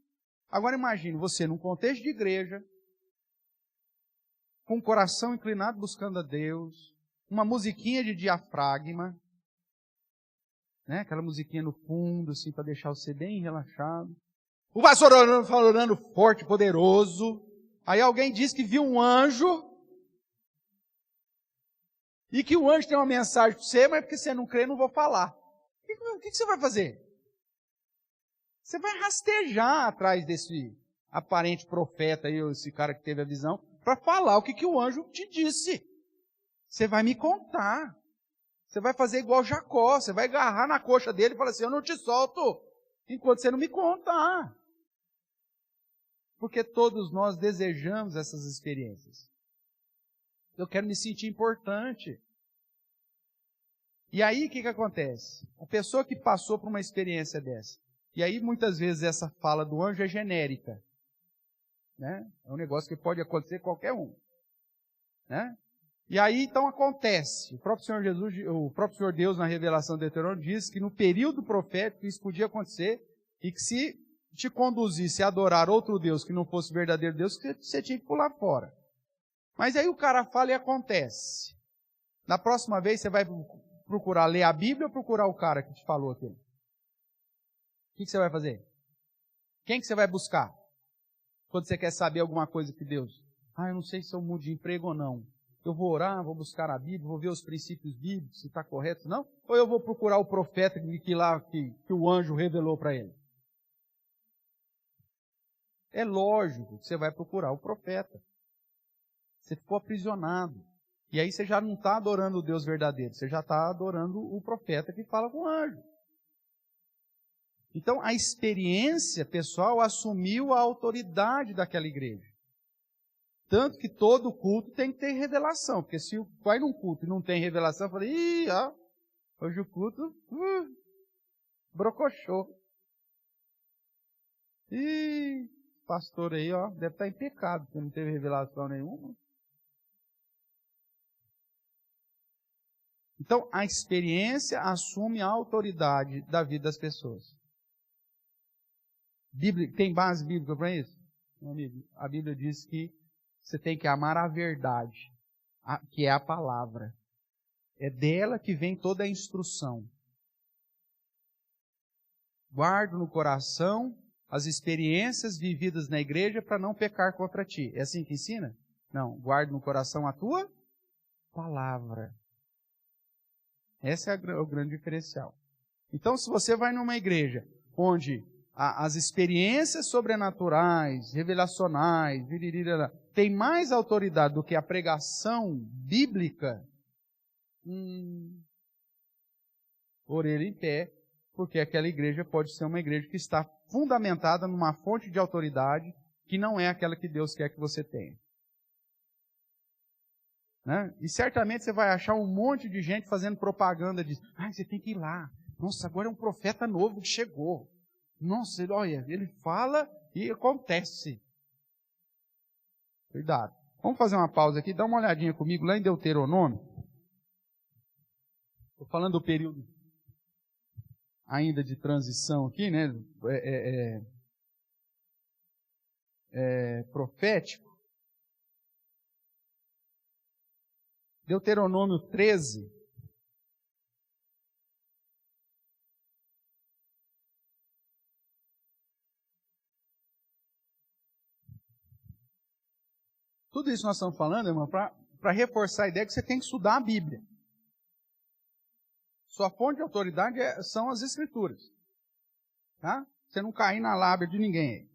S1: Agora imagine você num contexto de igreja, com o coração inclinado buscando a Deus, uma musiquinha de diafragma, né? Aquela musiquinha no fundo, assim, para deixar você bem relaxado. O pastor orando forte, poderoso. Aí alguém diz que viu um anjo e que o anjo tem uma mensagem para você, mas porque você não crê, não vou falar. O que você vai fazer? Você vai rastejar atrás desse aparente profeta aí, esse cara que teve a visão, para falar o que o anjo te disse. Você vai me contar. Você vai fazer igual Jacó, você vai agarrar na coxa dele e falar assim, eu não te solto enquanto você não me contar. Porque todos nós desejamos essas experiências. Eu quero me sentir importante. E aí, o que acontece? A pessoa que passou por uma experiência dessa, e aí muitas vezes essa fala do anjo é genérica, né? É um negócio que pode acontecer com qualquer um, né? E aí, então, acontece. O próprio Senhor Jesus, o próprio Senhor Deus, na revelação do Deuteronômio, diz que no período profético isso podia acontecer e que se te conduzisse a adorar outro Deus que não fosse verdadeiro Deus, você tinha que pular fora. Mas aí o cara fala e acontece. Na próxima vez você vai procurar ler a Bíblia ou procurar o cara que te falou aquilo? O que você vai fazer? Quem que você vai buscar? Quando você quer saber alguma coisa que Deus... eu não sei se eu mudo de emprego ou não. Eu vou orar, vou buscar a Bíblia, vou ver os princípios bíblicos, se está correto ou não. Ou eu vou procurar o profeta que o anjo revelou para ele? É lógico que você vai procurar o profeta. Você ficou aprisionado. E aí você já não está adorando o Deus verdadeiro, você já está adorando o profeta que fala com o anjo. Então a experiência pessoal assumiu a autoridade daquela igreja. Tanto que todo culto tem que ter revelação. Porque se vai num culto e não tem revelação, eu falei, hoje o culto brocochou. Pastor aí, deve estar em pecado, porque não teve revelação nenhuma. Então, a experiência assume a autoridade da vida das pessoas. Bíblia, tem base bíblica para isso? Meu amigo, a Bíblia diz que você tem que amar a verdade, que é a palavra. É dela que vem toda a instrução. Guardo no coração as experiências vividas na igreja para não pecar contra ti. É assim que ensina? Não, guardo no coração a tua palavra. Esse é o grande diferencial. Então, se você vai numa igreja onde as experiências sobrenaturais, revelacionais, tem mais autoridade do que a pregação bíblica, orelha em pé, porque aquela igreja pode ser uma igreja que está fundamentada numa fonte de autoridade que não é aquela que Deus quer que você tenha. Né? E certamente você vai achar um monte de gente fazendo propaganda de, você tem que ir lá. Nossa, agora é um profeta novo que chegou. Nossa, olha, ele fala e acontece. Cuidado. Vamos fazer uma pausa aqui, dá uma olhadinha comigo lá em Deuteronômio. Estou falando do período ainda de transição aqui, né? Profético. Deuteronômio 13. Tudo isso nós estamos falando, irmão, para reforçar a ideia que você tem que estudar a Bíblia. Sua fonte de autoridade são as Escrituras. Tá? Você não cair na lábia de ninguém.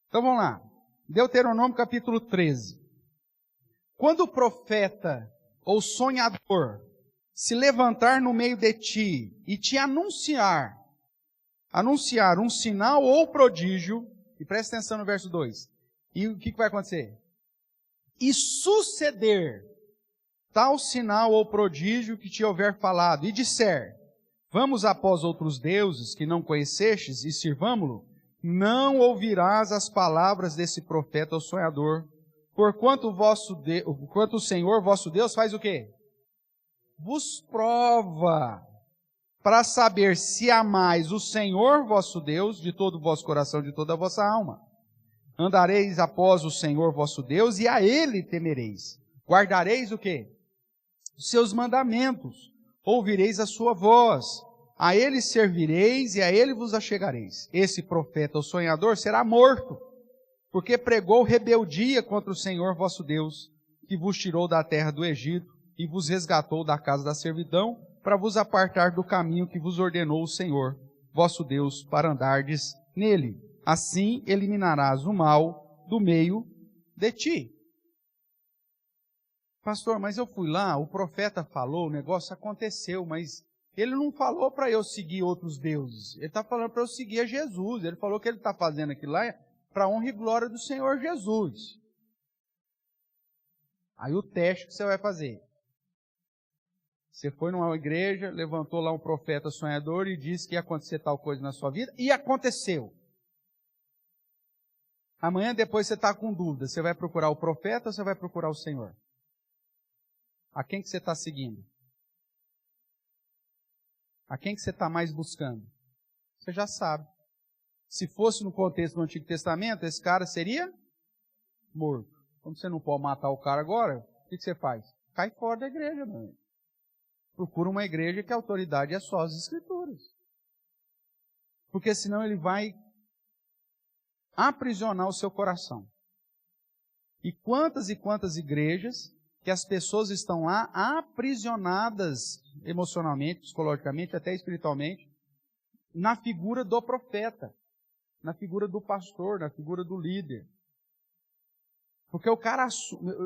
S1: Então vamos lá. Deuteronômio capítulo 13. Quando o profeta ou sonhador se levantar no meio de ti e te anunciar um sinal ou prodígio, e presta atenção no verso 2, e o que vai acontecer? E suceder tal sinal ou prodígio que te houver falado, e disser, vamos após outros deuses que não conhecestes e sirvamo-lo, não ouvirás as palavras desse profeta ou sonhador, porquanto o Senhor vosso Deus faz o quê? Vos prova, para saber se amais o Senhor vosso Deus de todo o vosso coração, de toda a vossa alma. Andareis após o Senhor vosso Deus e a Ele temereis. Guardareis o quê? Os seus mandamentos. Ouvireis a sua voz. A Ele servireis e a Ele vos achegareis. Esse profeta ou sonhador será morto, porque pregou rebeldia contra o Senhor vosso Deus, que vos tirou da terra do Egito e vos resgatou da casa da servidão, para vos apartar do caminho que vos ordenou o Senhor vosso Deus, para andardes nele. Assim eliminarás o mal do meio de ti. Pastor, mas eu fui lá, o profeta falou, o negócio aconteceu, mas ele não falou para eu seguir outros deuses. Ele está falando para eu seguir a Jesus. Ele falou que ele está fazendo aquilo lá para a honra e glória do Senhor Jesus. Aí o teste que você vai fazer. Você foi numa igreja, levantou lá um profeta sonhador e disse que ia acontecer tal coisa na sua vida, e aconteceu. Amanhã depois você está com dúvida, você vai procurar o profeta ou você vai procurar o Senhor? A quem que você está seguindo? A quem que você está mais buscando? Você já sabe. Se fosse no contexto do Antigo Testamento, esse cara seria morto. Como você não pode matar o cara agora, o que você faz? Cai fora da igreja, meu amigo. Procura uma igreja que a autoridade é só as Escrituras. Porque senão ele vai aprisionar o seu coração. E quantas igrejas que as pessoas estão lá aprisionadas emocionalmente, psicologicamente, até espiritualmente, na figura do profeta, na figura do pastor, na figura do líder. Porque o cara,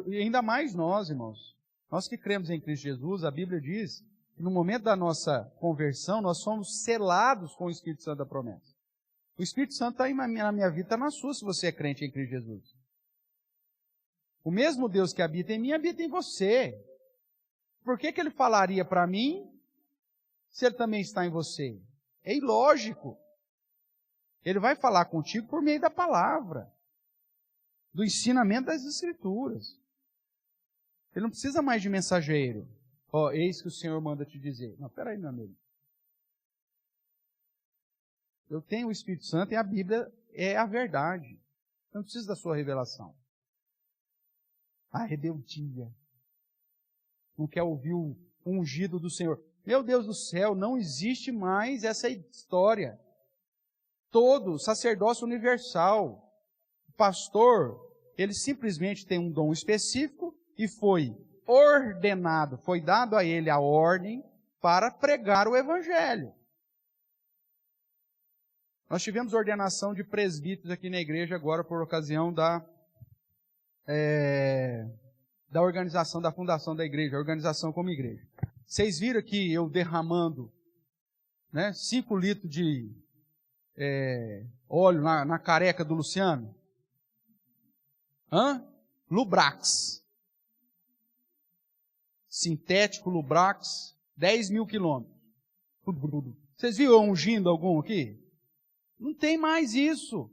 S1: e ainda mais nós, irmãos, nós que cremos em Cristo Jesus, a Bíblia diz que no momento da nossa conversão, nós somos selados com o Espírito Santo da promessa. O Espírito Santo está na minha vida, está na sua, se você é crente em Cristo Jesus. O mesmo Deus que habita em mim, habita em você. Por que ele falaria para mim, se ele também está em você? É ilógico. Ele vai falar contigo por meio da palavra, do ensinamento das Escrituras. Ele não precisa mais de mensageiro. Eis que o Senhor manda te dizer. Não, peraí, meu amigo. Eu tenho o Espírito Santo e a Bíblia é a verdade. Eu não preciso da sua revelação. A rebeldia. Não quer ouvir o ungido do Senhor. Meu Deus do céu, não existe mais essa história. Todo sacerdócio universal, o pastor, ele simplesmente tem um dom específico e foi ordenado, foi dado a ele a ordem para pregar o Evangelho. Nós tivemos ordenação de presbíteros aqui na igreja agora por ocasião da organização, da fundação da igreja, a organização como igreja. Vocês viram aqui eu derramando 5 litros de óleo na careca do Luciano? Lubrax. Sintético Lubrax, 10 mil quilômetros. Vocês viram ungindo algum aqui? Não tem mais isso.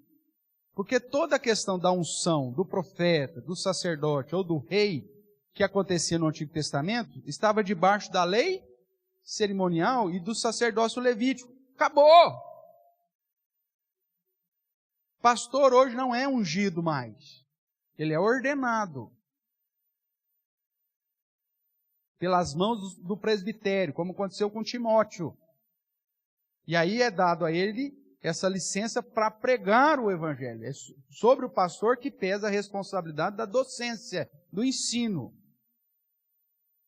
S1: Porque toda a questão da unção do profeta, do sacerdote ou do rei que acontecia no Antigo Testamento estava debaixo da lei cerimonial e do sacerdócio levítico. Acabou! Pastor hoje não é ungido mais. Ele é ordenado pelas mãos do presbitério, como aconteceu com Timóteo. E aí é dado a ele essa licença para pregar o evangelho. É sobre o pastor que pesa a responsabilidade da docência, do ensino.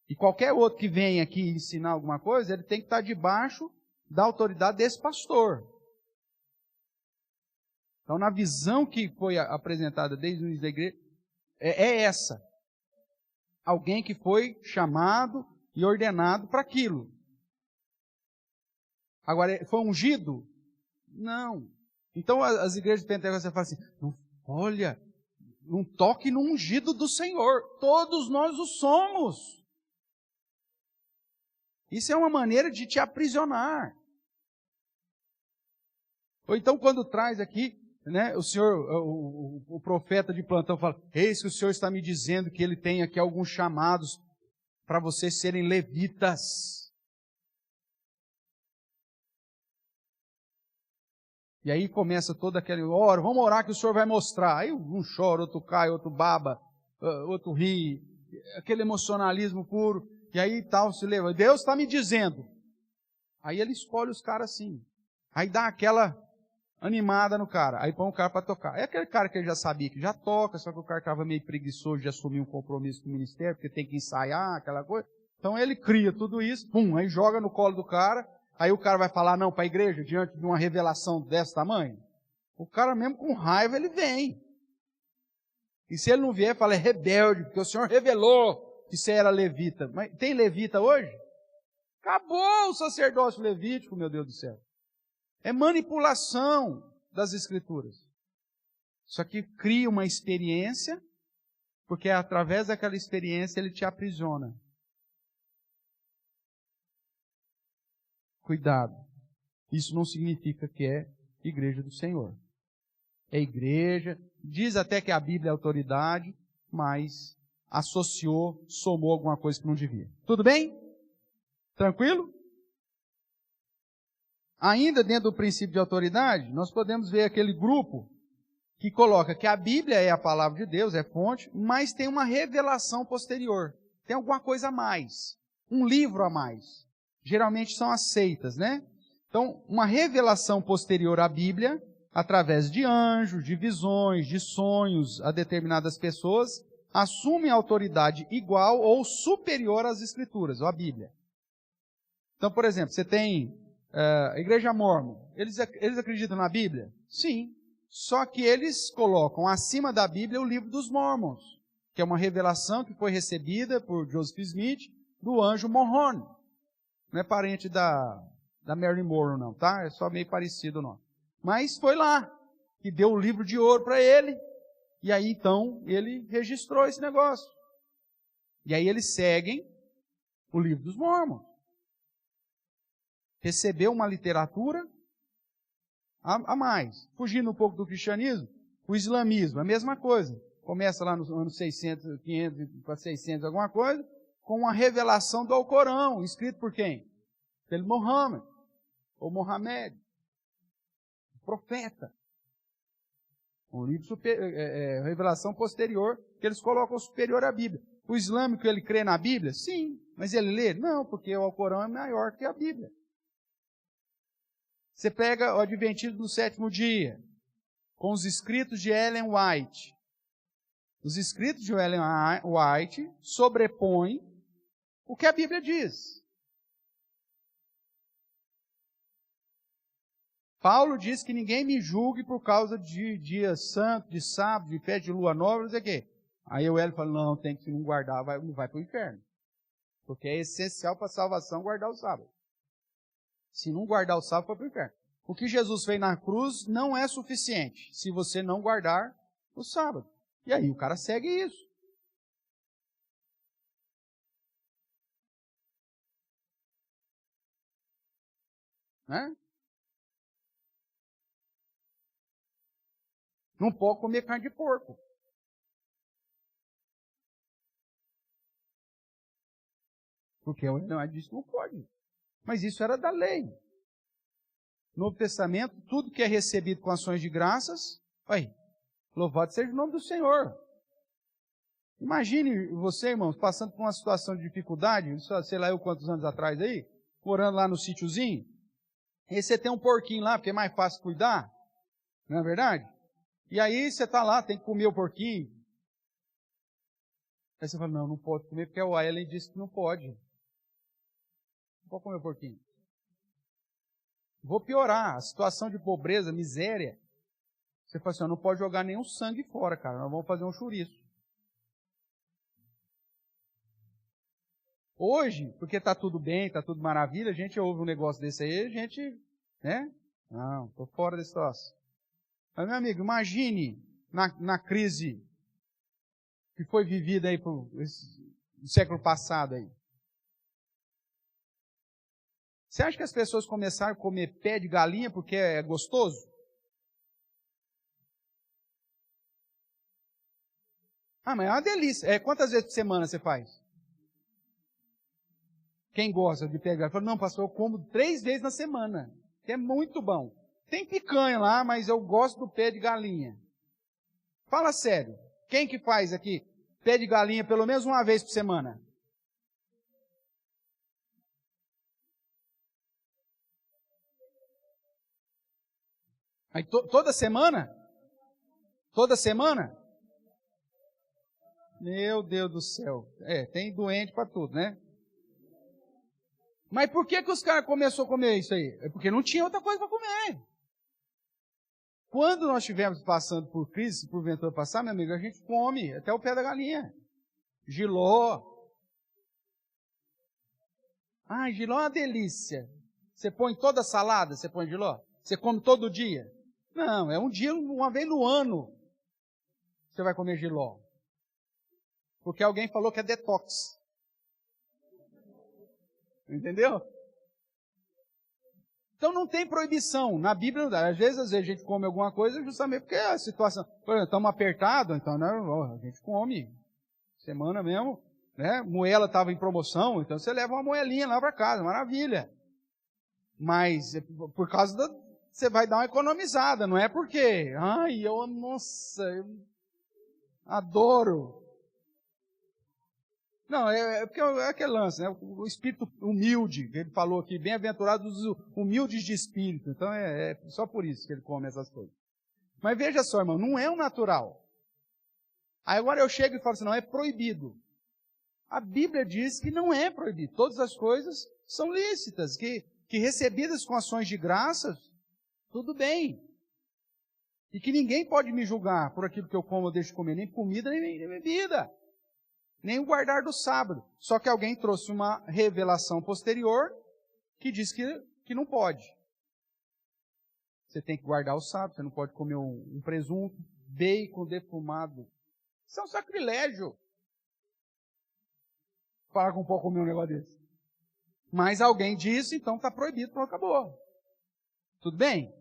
S1: E qualquer outro que venha aqui ensinar alguma coisa, ele tem que estar debaixo da autoridade desse pastor. Então, na visão que foi apresentada desde o início da igreja, é essa. Alguém que foi chamado e ordenado para aquilo. Agora, foi ungido? Não. Então, as igrejas pentecostais falam assim, olha, não toque no ungido do Senhor. Todos nós o somos. Isso é uma maneira de te aprisionar. Ou então, quando traz aqui, né, o senhor, o profeta de plantão fala, eis que o Senhor está me dizendo que ele tem aqui alguns chamados para vocês serem levitas. E aí começa toda aquela, vamos orar que o Senhor vai mostrar. Aí um chora, outro cai, outro baba, outro ri, aquele emocionalismo puro. E aí tal, se leva, Deus está me dizendo. Aí ele escolhe os caras assim. Aí dá aquela animada no cara. Aí põe o cara para tocar. É aquele cara que ele já sabia que já toca, só que o cara estava meio preguiçoso de assumir um compromisso com o ministério, porque tem que ensaiar, aquela coisa. Então ele cria tudo isso, aí joga no colo do cara, aí o cara vai falar não para a igreja, diante de uma revelação desse tamanho. O cara mesmo com raiva, ele vem. E se ele não vier, fala, é rebelde, porque o Senhor revelou que você era levita. Mas tem levita hoje? Acabou o sacerdócio levítico, meu Deus do céu. É manipulação das Escrituras. Só que cria uma experiência, porque através daquela experiência ele te aprisiona. Cuidado. Isso não significa que é igreja do Senhor. É igreja, diz até que a Bíblia é autoridade, mas associou, somou alguma coisa que não devia. Tudo bem? Tranquilo? Ainda dentro do princípio de autoridade, nós podemos ver aquele grupo que coloca que a Bíblia é a palavra de Deus, é fonte, mas tem uma revelação posterior. Tem alguma coisa a mais. Um livro a mais. Geralmente são as seitas, né? Então, uma revelação posterior à Bíblia, através de anjos, de visões, de sonhos a determinadas pessoas, assume autoridade igual ou superior às Escrituras, ou à Bíblia. Então, por exemplo, você tem a Igreja Mórmon, eles acreditam na Bíblia? Sim. Só que eles colocam acima da Bíblia o livro dos Mórmons, que é uma revelação que foi recebida por Joseph Smith do anjo Moroni. Não é parente da Marilyn Monroe, não, tá? É só meio parecido, não. Mas foi lá, que deu o livro de ouro para ele, e aí então ele registrou esse negócio. E aí eles seguem o livro dos Mórmons. Recebeu uma literatura a mais. Fugindo um pouco do cristianismo, o islamismo, a mesma coisa. Começa lá nos anos 600, 500 para 600, alguma coisa, com uma revelação do Alcorão, escrito por quem? Pelo Muhammad, ou Mohamed, profeta. Um livro revelação posterior, que eles colocam superior à Bíblia. O islâmico, ele crê na Bíblia? Sim. Mas ele lê? Não, porque o Alcorão é maior que a Bíblia. Você pega o Adventismo do sétimo dia, com os escritos de Ellen White. Os escritos de Ellen White sobrepõem o que a Bíblia diz. Paulo diz que ninguém me julgue por causa de dia santo, de sábado, de festa de lua nova, não sei o quê. Aí o Hélio fala, não, tem que não guardar, não vai para o inferno. Porque é essencial para a salvação guardar o sábado. Se não guardar o sábado, vai para o inferno. O que Jesus fez na cruz não é suficiente se você não guardar o sábado. E aí o cara segue isso. Né? Não pode comer carne de porco. Porque a ordenança disse que não pode. Mas isso era da lei. No Novo Testamento, tudo que é recebido com ações de graças, aí, louvado seja o nome do Senhor. Imagine você, irmãos, passando por uma situação de dificuldade, sei lá eu quantos anos atrás aí, morando lá no sítiozinho, e você tem um porquinho lá, porque é mais fácil cuidar, não é verdade? E aí você está lá, tem que comer o porquinho. Aí você fala, não pode comer, porque a Ellen disse que não pode. Não pode comer o porquinho. Vou piorar, a situação de pobreza, miséria. Você fala assim, não pode jogar nenhum sangue fora, cara, nós vamos fazer um chouriço. Hoje, porque está tudo bem, está tudo maravilha, a gente ouve um negócio desse aí, a gente, né? Não, estou fora desse troço. Mas, meu amigo, imagine na crise que foi vivida aí no século passado aí. Você acha que as pessoas começaram a comer pé de galinha porque é gostoso? Ah, mas é uma delícia. Quantas vezes por semana você faz? Quem gosta de pé de galinha? Fala, não, pastor, eu como 3 vezes na semana, que é muito bom. Tem picanha lá, mas eu gosto do pé de galinha. Fala sério. Quem que faz aqui pé de galinha pelo menos uma vez por semana? Aí toda semana? Toda semana? Meu Deus do céu. Tem doente para tudo, né? Mas por que os caras começaram a comer isso aí? É porque não tinha outra coisa para comer. Quando nós estivermos passando por crise, porventura passar, meu amigo, a gente come até o pé da galinha. Jiló. Ah, jiló é uma delícia. Você põe toda a salada, você põe jiló? Você come todo dia? Não, é um dia, uma vez no ano, você vai comer jiló. Porque alguém falou que é detox. Entendeu? Então não tem proibição. Na Bíblia, às vezes a gente come alguma coisa justamente porque a situação... Por exemplo, estamos apertados, então né, a gente come. Semana mesmo, né? Moela estava em promoção, então você leva uma moelinha lá para casa, maravilha. Mas por causa da... Você vai dar uma economizada, não é porque... Ai, nossa, eu adoro... Não, porque é aquele lance, né? O espírito humilde, que ele falou aqui, bem-aventurados os humildes de espírito. Então é só por isso que ele come essas coisas. Mas veja só, irmão, não é o natural. Aí agora eu chego e falo assim, não, é proibido. A Bíblia diz que não é proibido. Todas as coisas são lícitas, que recebidas com ações de graças, tudo bem. E que ninguém pode me julgar por aquilo que eu como ou deixo de comer, nem comida, nem bebida. Nem o guardar do sábado. Só que alguém trouxe uma revelação posterior que diz que não pode. Você tem que guardar o sábado, você não pode comer um presunto, bacon defumado. Isso é um sacrilégio. Para com um pouco comer um negócio desse. Mas alguém disse, então está proibido, pronto, acabou. Tudo bem?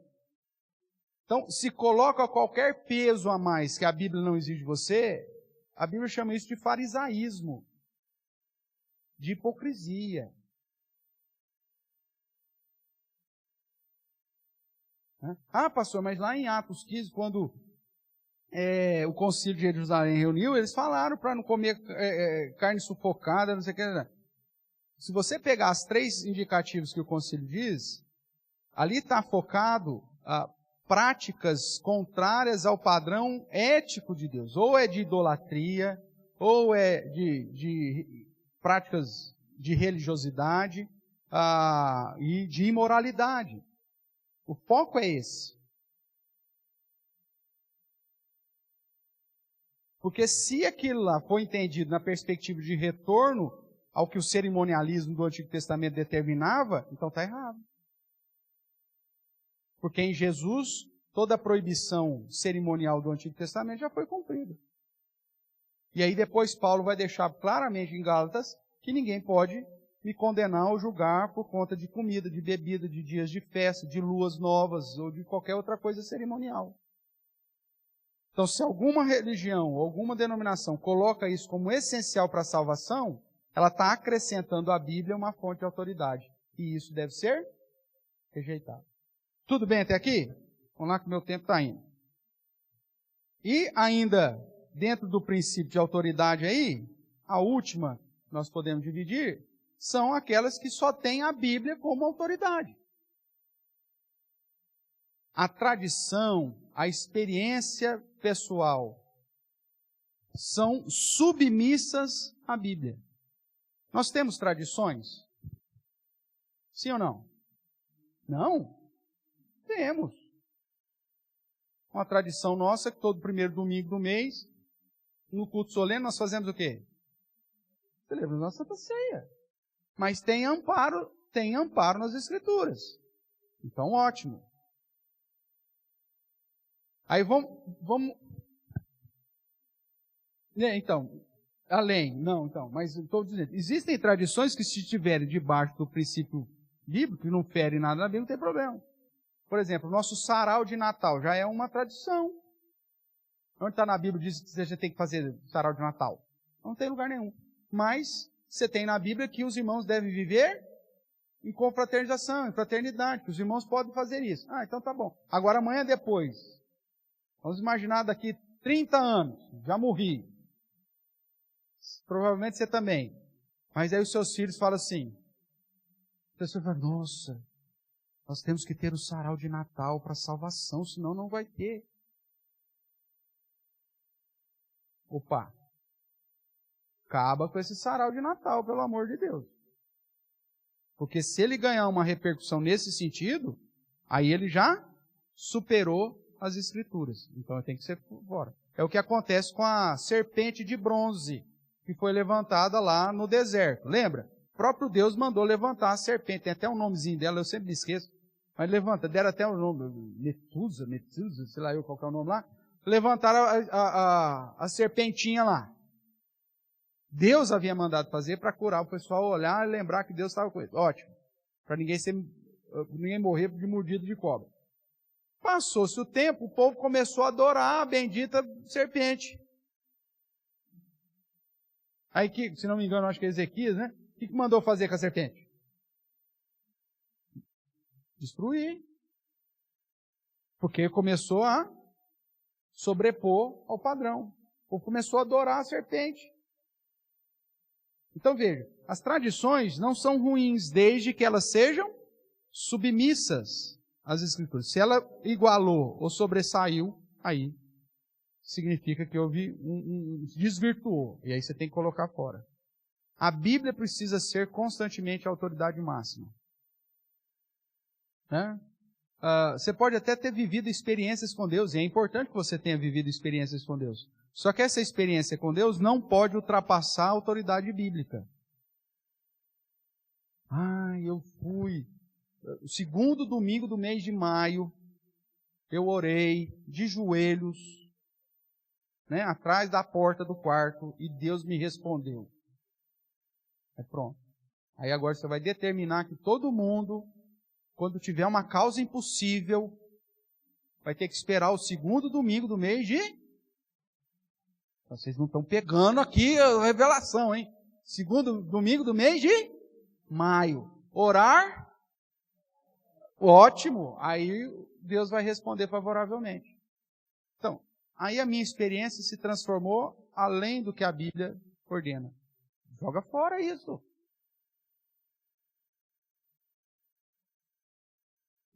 S1: Então, se coloca qualquer peso a mais que a Bíblia não exige de você, a Bíblia chama isso de farisaísmo, de hipocrisia. Ah, pastor, mas lá em Atos 15, quando o concílio de Jerusalém reuniu, eles falaram para não comer carne sufocada, não sei o que. Se você pegar as 3 indicativos que o concílio diz, ali está focado práticas contrárias ao padrão ético de Deus. Ou é de idolatria, ou é de práticas de religiosidade e de imoralidade. O foco é esse. Porque se aquilo lá for entendido na perspectiva de retorno ao que o cerimonialismo do Antigo Testamento determinava, então está errado. Porque em Jesus, toda a proibição cerimonial do Antigo Testamento já foi cumprida. E aí depois Paulo vai deixar claramente em Gálatas que ninguém pode me condenar ou julgar por conta de comida, de bebida, de dias de festa, de luas novas ou de qualquer outra coisa cerimonial. Então, se alguma religião ou alguma denominação coloca isso como essencial para a salvação, ela está acrescentando à Bíblia uma fonte de autoridade. E isso deve ser rejeitado. Tudo bem até aqui? Vamos lá que o meu tempo está indo. E ainda, dentro do princípio de autoridade aí, a última que nós podemos dividir são aquelas que só têm a Bíblia como autoridade. A tradição, a experiência pessoal são submissas à Bíblia. Nós temos tradições? Sim ou não? Não? Temos. Uma tradição nossa que todo primeiro domingo do mês, no culto solene, nós fazemos o quê? Celebramos a Santa Ceia. Mas tem amparo nas Escrituras. Então, ótimo. Aí vamos... Então, mas estou dizendo, existem tradições que se estiverem debaixo do princípio bíblico, que não ferem nada na Bíblia, não tem problema. Por exemplo, o nosso sarau de Natal já é uma tradição. Onde está na Bíblia diz que você tem que fazer sarau de Natal? Não tem lugar nenhum. Mas você tem na Bíblia que os irmãos devem viver em confraternização, em fraternidade, que os irmãos podem fazer isso. Ah, então tá bom. Agora amanhã depois, vamos imaginar daqui 30 anos, já morri. Provavelmente você também. Mas aí os seus filhos falam assim, a pessoa fala, nossa, nós temos que ter o sarau de Natal para salvação, senão não vai ter. Opa, acaba com esse sarau de Natal, pelo amor de Deus. Porque se ele ganhar uma repercussão nesse sentido, aí ele já superou as Escrituras. Então tem que ser fora. É o que acontece com a serpente de bronze, que foi levantada lá no deserto. Lembra? O próprio Deus mandou levantar a serpente. Tem até um nomezinho dela, eu sempre me esqueço. Mas deram até o nome, Metusa, sei lá qual que é o nome lá. Levantaram a serpentinha lá. Deus havia mandado fazer para curar o pessoal, olhar e lembrar que Deus estava com ele. Ótimo. Para ninguém morrer de mordido de cobra. Passou-se o tempo, o povo começou a adorar a bendita serpente. Aí, se não me engano, acho que é Ezequias, né? O que mandou fazer com a serpente? Destruir. Porque começou a sobrepor ao padrão. O povo começou a adorar a serpente. Então veja, as tradições não são ruins desde que elas sejam submissas às Escrituras. Se ela igualou ou sobressaiu, aí significa que houve desvirtuou. E aí você tem que colocar fora. A Bíblia precisa ser constantemente a autoridade máxima. Né? Você pode até ter vivido experiências com Deus, e é importante que você tenha vivido experiências com Deus. Só que essa experiência com Deus não pode ultrapassar a autoridade bíblica. Eu fui. O segundo domingo do mês de maio, eu orei de joelhos, né, atrás da porta do quarto, e Deus me respondeu. É pronto. Aí agora você vai determinar que todo mundo, quando tiver uma causa impossível, vai ter que esperar o segundo domingo do mês de... Vocês não estão pegando aqui a revelação, hein? Segundo domingo do mês de maio. Orar, ótimo. Aí Deus vai responder favoravelmente. Então, aí a minha experiência se transformou além do que a Bíblia ordena. Joga fora isso.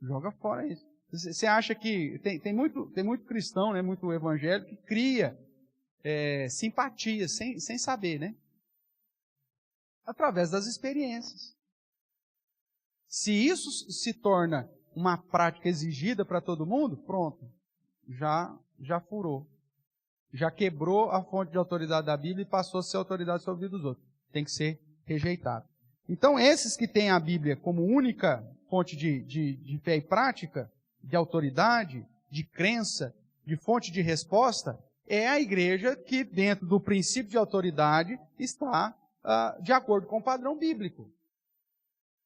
S1: Joga fora isso. Você acha que... Tem muito cristão, né, muito evangélico, que cria simpatia, sem saber, né? Através das experiências. Se isso se torna uma prática exigida para todo mundo, pronto, já furou. Já quebrou a fonte de autoridade da Bíblia e passou a ser autoridade sobre a vida dos outros. Tem que ser rejeitado. Então, esses que têm a Bíblia como única fonte de fé e prática, de autoridade, de crença, de fonte de resposta, é a igreja que, dentro do princípio de autoridade, está de acordo com o padrão bíblico.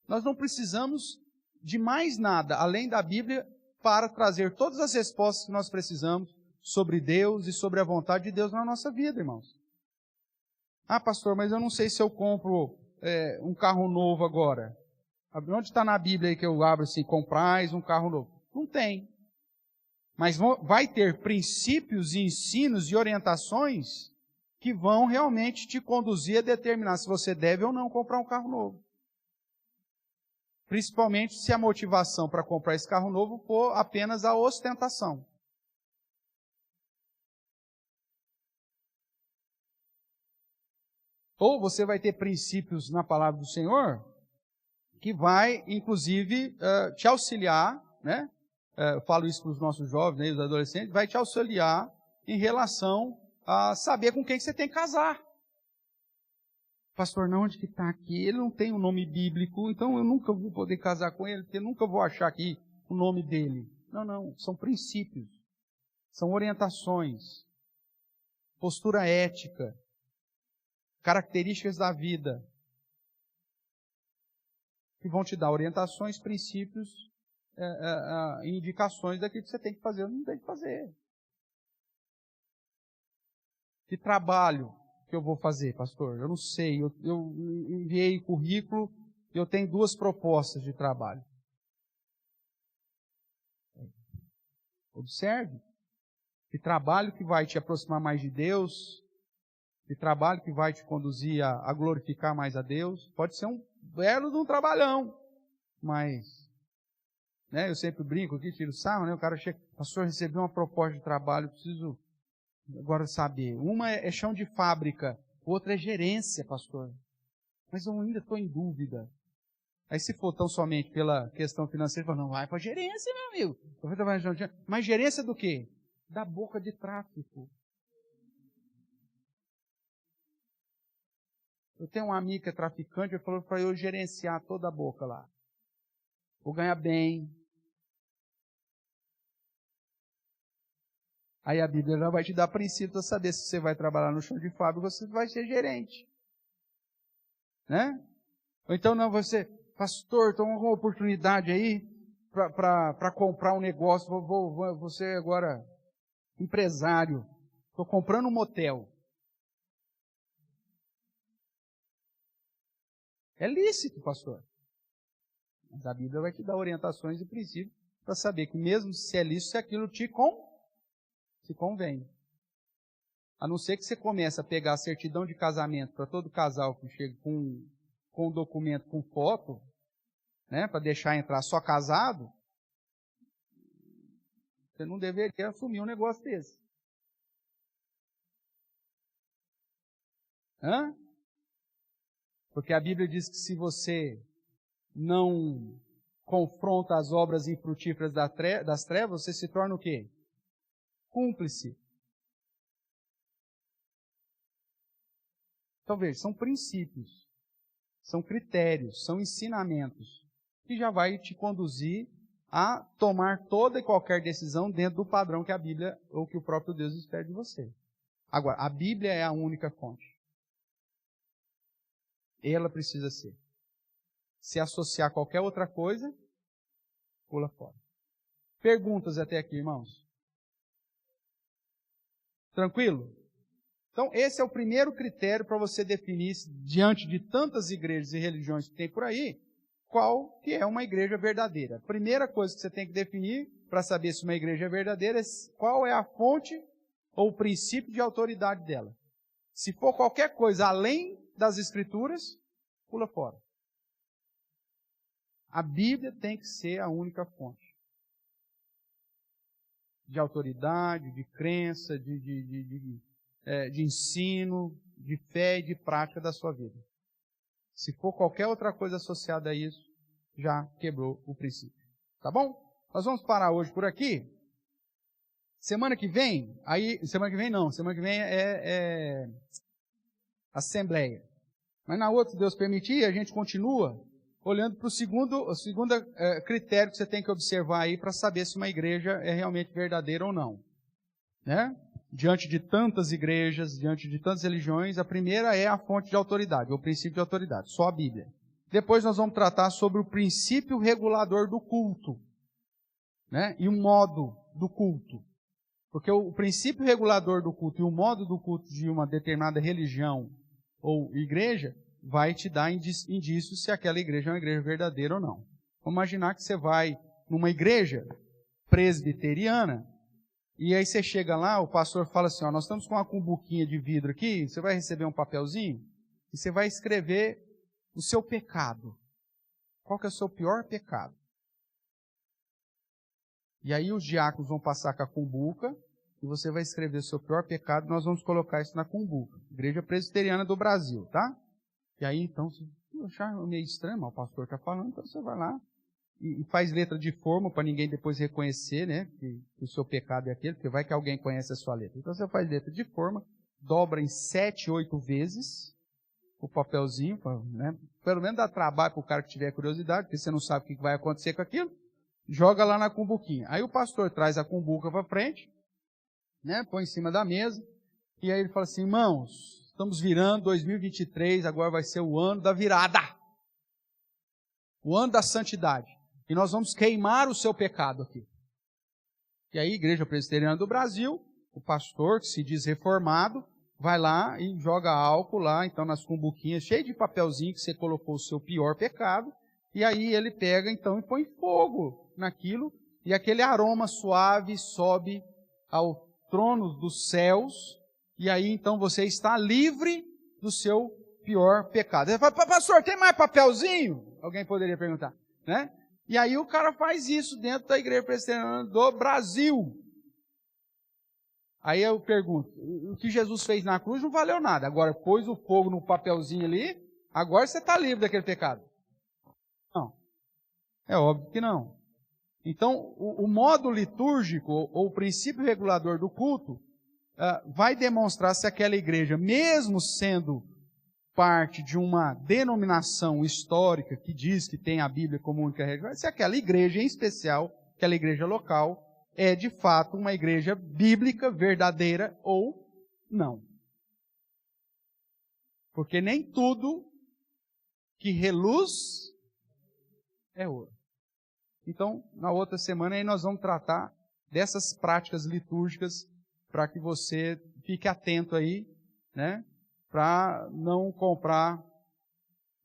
S1: Nós não precisamos de mais nada, além da Bíblia, para trazer todas as respostas que nós precisamos sobre Deus e sobre a vontade de Deus na nossa vida, irmãos. Ah, pastor, mas eu não sei se eu compro um carro novo agora. Onde está na Bíblia aí que eu abro assim, comprais um carro novo? Não tem. Mas vai ter princípios e ensinos e orientações que vão realmente te conduzir a determinar se você deve ou não comprar um carro novo. Principalmente se a motivação para comprar esse carro novo for apenas a ostentação. Ou você vai ter princípios na palavra do Senhor que vai, inclusive, te auxiliar, né? Eu falo isso para os nossos jovens, né, os adolescentes, vai te auxiliar em relação a saber com quem você tem que casar. Pastor, não, onde que está aqui? Ele não tem um nome bíblico, então eu nunca vou poder casar com ele, porque eu nunca vou achar aqui o nome dele. Não, são princípios, são orientações, postura ética, características da vida, que vão te dar orientações, princípios, indicações daquilo que você tem que fazer ou não tem que fazer. Que trabalho que eu vou fazer, pastor? Eu não sei, eu enviei currículo e eu tenho 2 propostas de trabalho. Observe. Que trabalho que vai te aproximar mais de Deus, que trabalho que vai te conduzir a glorificar mais a Deus. Pode ser um belo de um trabalhão, mas, né, eu sempre brinco aqui, tiro sarro, né, o cara chega, pastor, recebi uma proposta de trabalho, preciso agora saber. Uma é chão de fábrica, outra é gerência, pastor. Mas eu ainda estou em dúvida. Aí se for tão somente pela questão financeira, fala, não, vai para gerência, meu amigo. Eu vou trabalhar mas gerência do quê? Da boca de tráfico. Eu tenho um amigo que é traficante, ele falou para eu gerenciar toda a boca lá. Vou ganhar bem. Aí a Bíblia já vai te dar princípio para saber se você vai trabalhar no chão de fábrica ou se você vai ser gerente. Né? Ou então não, você, pastor, tem uma oportunidade aí para comprar um negócio, vou ser agora empresário. Estou comprando um motel. É lícito, pastor. Mas a Bíblia vai te dar orientações e princípios para saber que mesmo se é lícito, se aquilo te convém. A não ser que você comece a pegar a certidão de casamento para todo casal que chega com um documento com foto, né, para deixar entrar só casado, você não deveria assumir um negócio desse. Hã? Porque a Bíblia diz que se você não confronta as obras infrutíferas das trevas, você se torna o quê? Cúmplice. Então veja, são princípios, são critérios, são ensinamentos, que já vai te conduzir a tomar toda e qualquer decisão dentro do padrão que a Bíblia ou que o próprio Deus espera de você. Agora, a Bíblia é a única fonte. Ela precisa ser. Se associar a qualquer outra coisa, pula fora. Perguntas até aqui, irmãos? Tranquilo? Então, esse é o primeiro critério para você definir, diante de tantas igrejas e religiões que tem por aí, qual que é uma igreja verdadeira. A primeira coisa que você tem que definir para saber se uma igreja é verdadeira é qual é a fonte ou o princípio de autoridade dela. Se for qualquer coisa além das Escrituras, pula fora. A Bíblia tem que ser a única fonte de autoridade, de crença, de ensino, de fé e de prática da sua vida. Se for qualquer outra coisa associada a isso, já quebrou o princípio. Tá bom? Nós vamos parar hoje por aqui. Semana que vem é Assembleia. Mas na outra, se Deus permitir, a gente continua olhando para o segundo critério que você tem que observar aí para saber se uma igreja é realmente verdadeira ou não. Né? diante de tantas igrejas, diante de tantas religiões, a primeira é a fonte de autoridade, o princípio de autoridade, só a Bíblia. Depois nós vamos tratar sobre o princípio regulador do culto, né? E o modo do culto. Porque o princípio regulador do culto e o modo do culto de uma determinada religião ou igreja vai te dar indícios se aquela igreja é uma igreja verdadeira ou não. Vamos imaginar que você vai numa igreja presbiteriana e aí você chega lá, o pastor fala assim, ó, nós estamos com uma cumbuquinha de vidro aqui, você vai receber um papelzinho e você vai escrever o seu pecado. Qual que é o seu pior pecado? E aí os diáconos vão passar com a cumbuca e você vai escrever o seu pior pecado e nós vamos colocar isso na cumbuca. Igreja Presbiteriana do Brasil, tá? E aí então, se achar meio estranho, mas o pastor está falando, então você vai lá e faz letra de forma para ninguém depois reconhecer, né, que o seu pecado é aquele, porque vai que alguém conhece a sua letra. Então você faz letra de forma, dobra em 7, 8 vezes o papelzinho, né, pelo menos dá trabalho para o cara que tiver curiosidade, porque você não sabe o que vai acontecer com aquilo, joga lá na cumbuquinha. Aí o pastor traz a cumbuca para frente, né, põe em cima da mesa, e aí ele fala assim, irmãos, estamos virando 2023, agora vai ser o ano da virada, o ano da santidade. E nós vamos queimar o seu pecado aqui. E aí, Igreja Presbiteriana do Brasil, o pastor, que se diz reformado, vai lá e joga álcool lá, então, nas cumbuquinhas, cheio de papelzinho que você colocou o seu pior pecado, e aí ele pega, então, e põe fogo naquilo, e aquele aroma suave sobe ao trono dos céus, e aí, então, você está livre do seu pior pecado. Ele fala, pastor, tem mais papelzinho? Alguém poderia perguntar, né? E aí o cara faz isso dentro da Igreja Presbiteriana do Brasil. Aí eu pergunto, o que Jesus fez na cruz não valeu nada. Agora, pôs o fogo no papelzinho ali, agora você está livre daquele pecado. Não. É óbvio que não. Então, o modo litúrgico, ou o princípio regulador do culto, vai demonstrar se aquela igreja, mesmo sendo parte de uma denominação histórica que diz que tem a Bíblia como única regra, se aquela igreja em especial, aquela igreja local, é de fato uma igreja bíblica, verdadeira ou não. Porque nem tudo que reluz é ouro. Então, na outra semana aí nós vamos tratar dessas práticas litúrgicas para que você fique atento aí, né? Para não comprar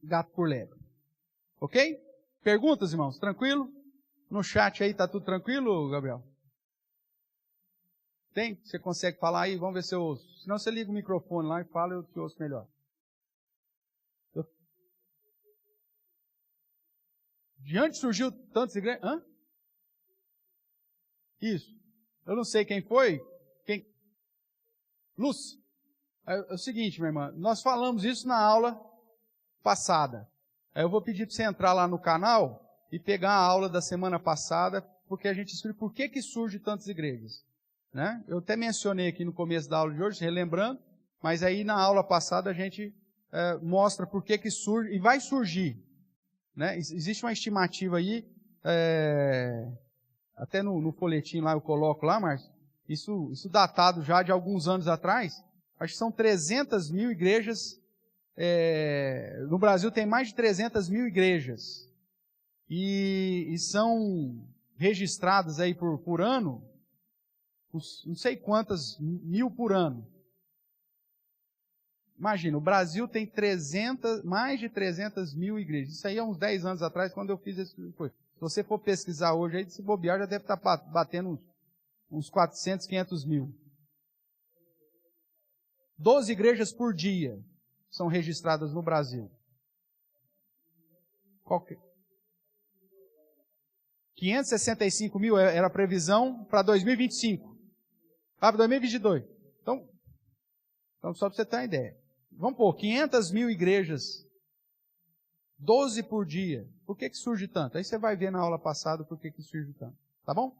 S1: gato por lebre. Ok? Perguntas, irmãos? Tranquilo? No chat aí está tudo tranquilo, Gabriel? Tem? Você consegue falar aí? Vamos ver se eu ouço. Senão você liga o microfone lá e fala, eu te ouço melhor. De onde surgiu tantas igrejas? Hã? Isso. Eu não sei quem foi. Quem? Lúcia. É o seguinte, minha irmã, nós falamos isso na aula passada. Eu vou pedir para você entrar lá no canal e pegar a aula da semana passada, porque a gente explica por que surge tantas igrejas. Né? Eu até mencionei aqui no começo da aula de hoje, relembrando, mas aí na aula passada a gente mostra por que surge, e vai surgir. Né? Existe uma estimativa aí, até no folhetim lá eu coloco lá, Márcio, isso datado já de alguns anos atrás. Acho que são 300 mil igrejas. No Brasil tem mais de 300 mil igrejas. E são registradas aí por ano, não sei quantas mil por ano. Imagina, o Brasil tem mais de 300 mil igrejas. Isso aí há uns 10 anos atrás, quando eu fiz esse coisa. Se você for pesquisar hoje, aí, se bobear, já deve estar batendo uns 400, 500 mil. 12 igrejas por dia são registradas no Brasil. Qual que? 565 mil era a previsão para 2025. Para 2022. Então, só para você ter uma ideia. Vamos pôr 500 mil igrejas, 12 por dia. Por que surge tanto? Aí você vai ver na aula passada por que surge tanto. Tá bom?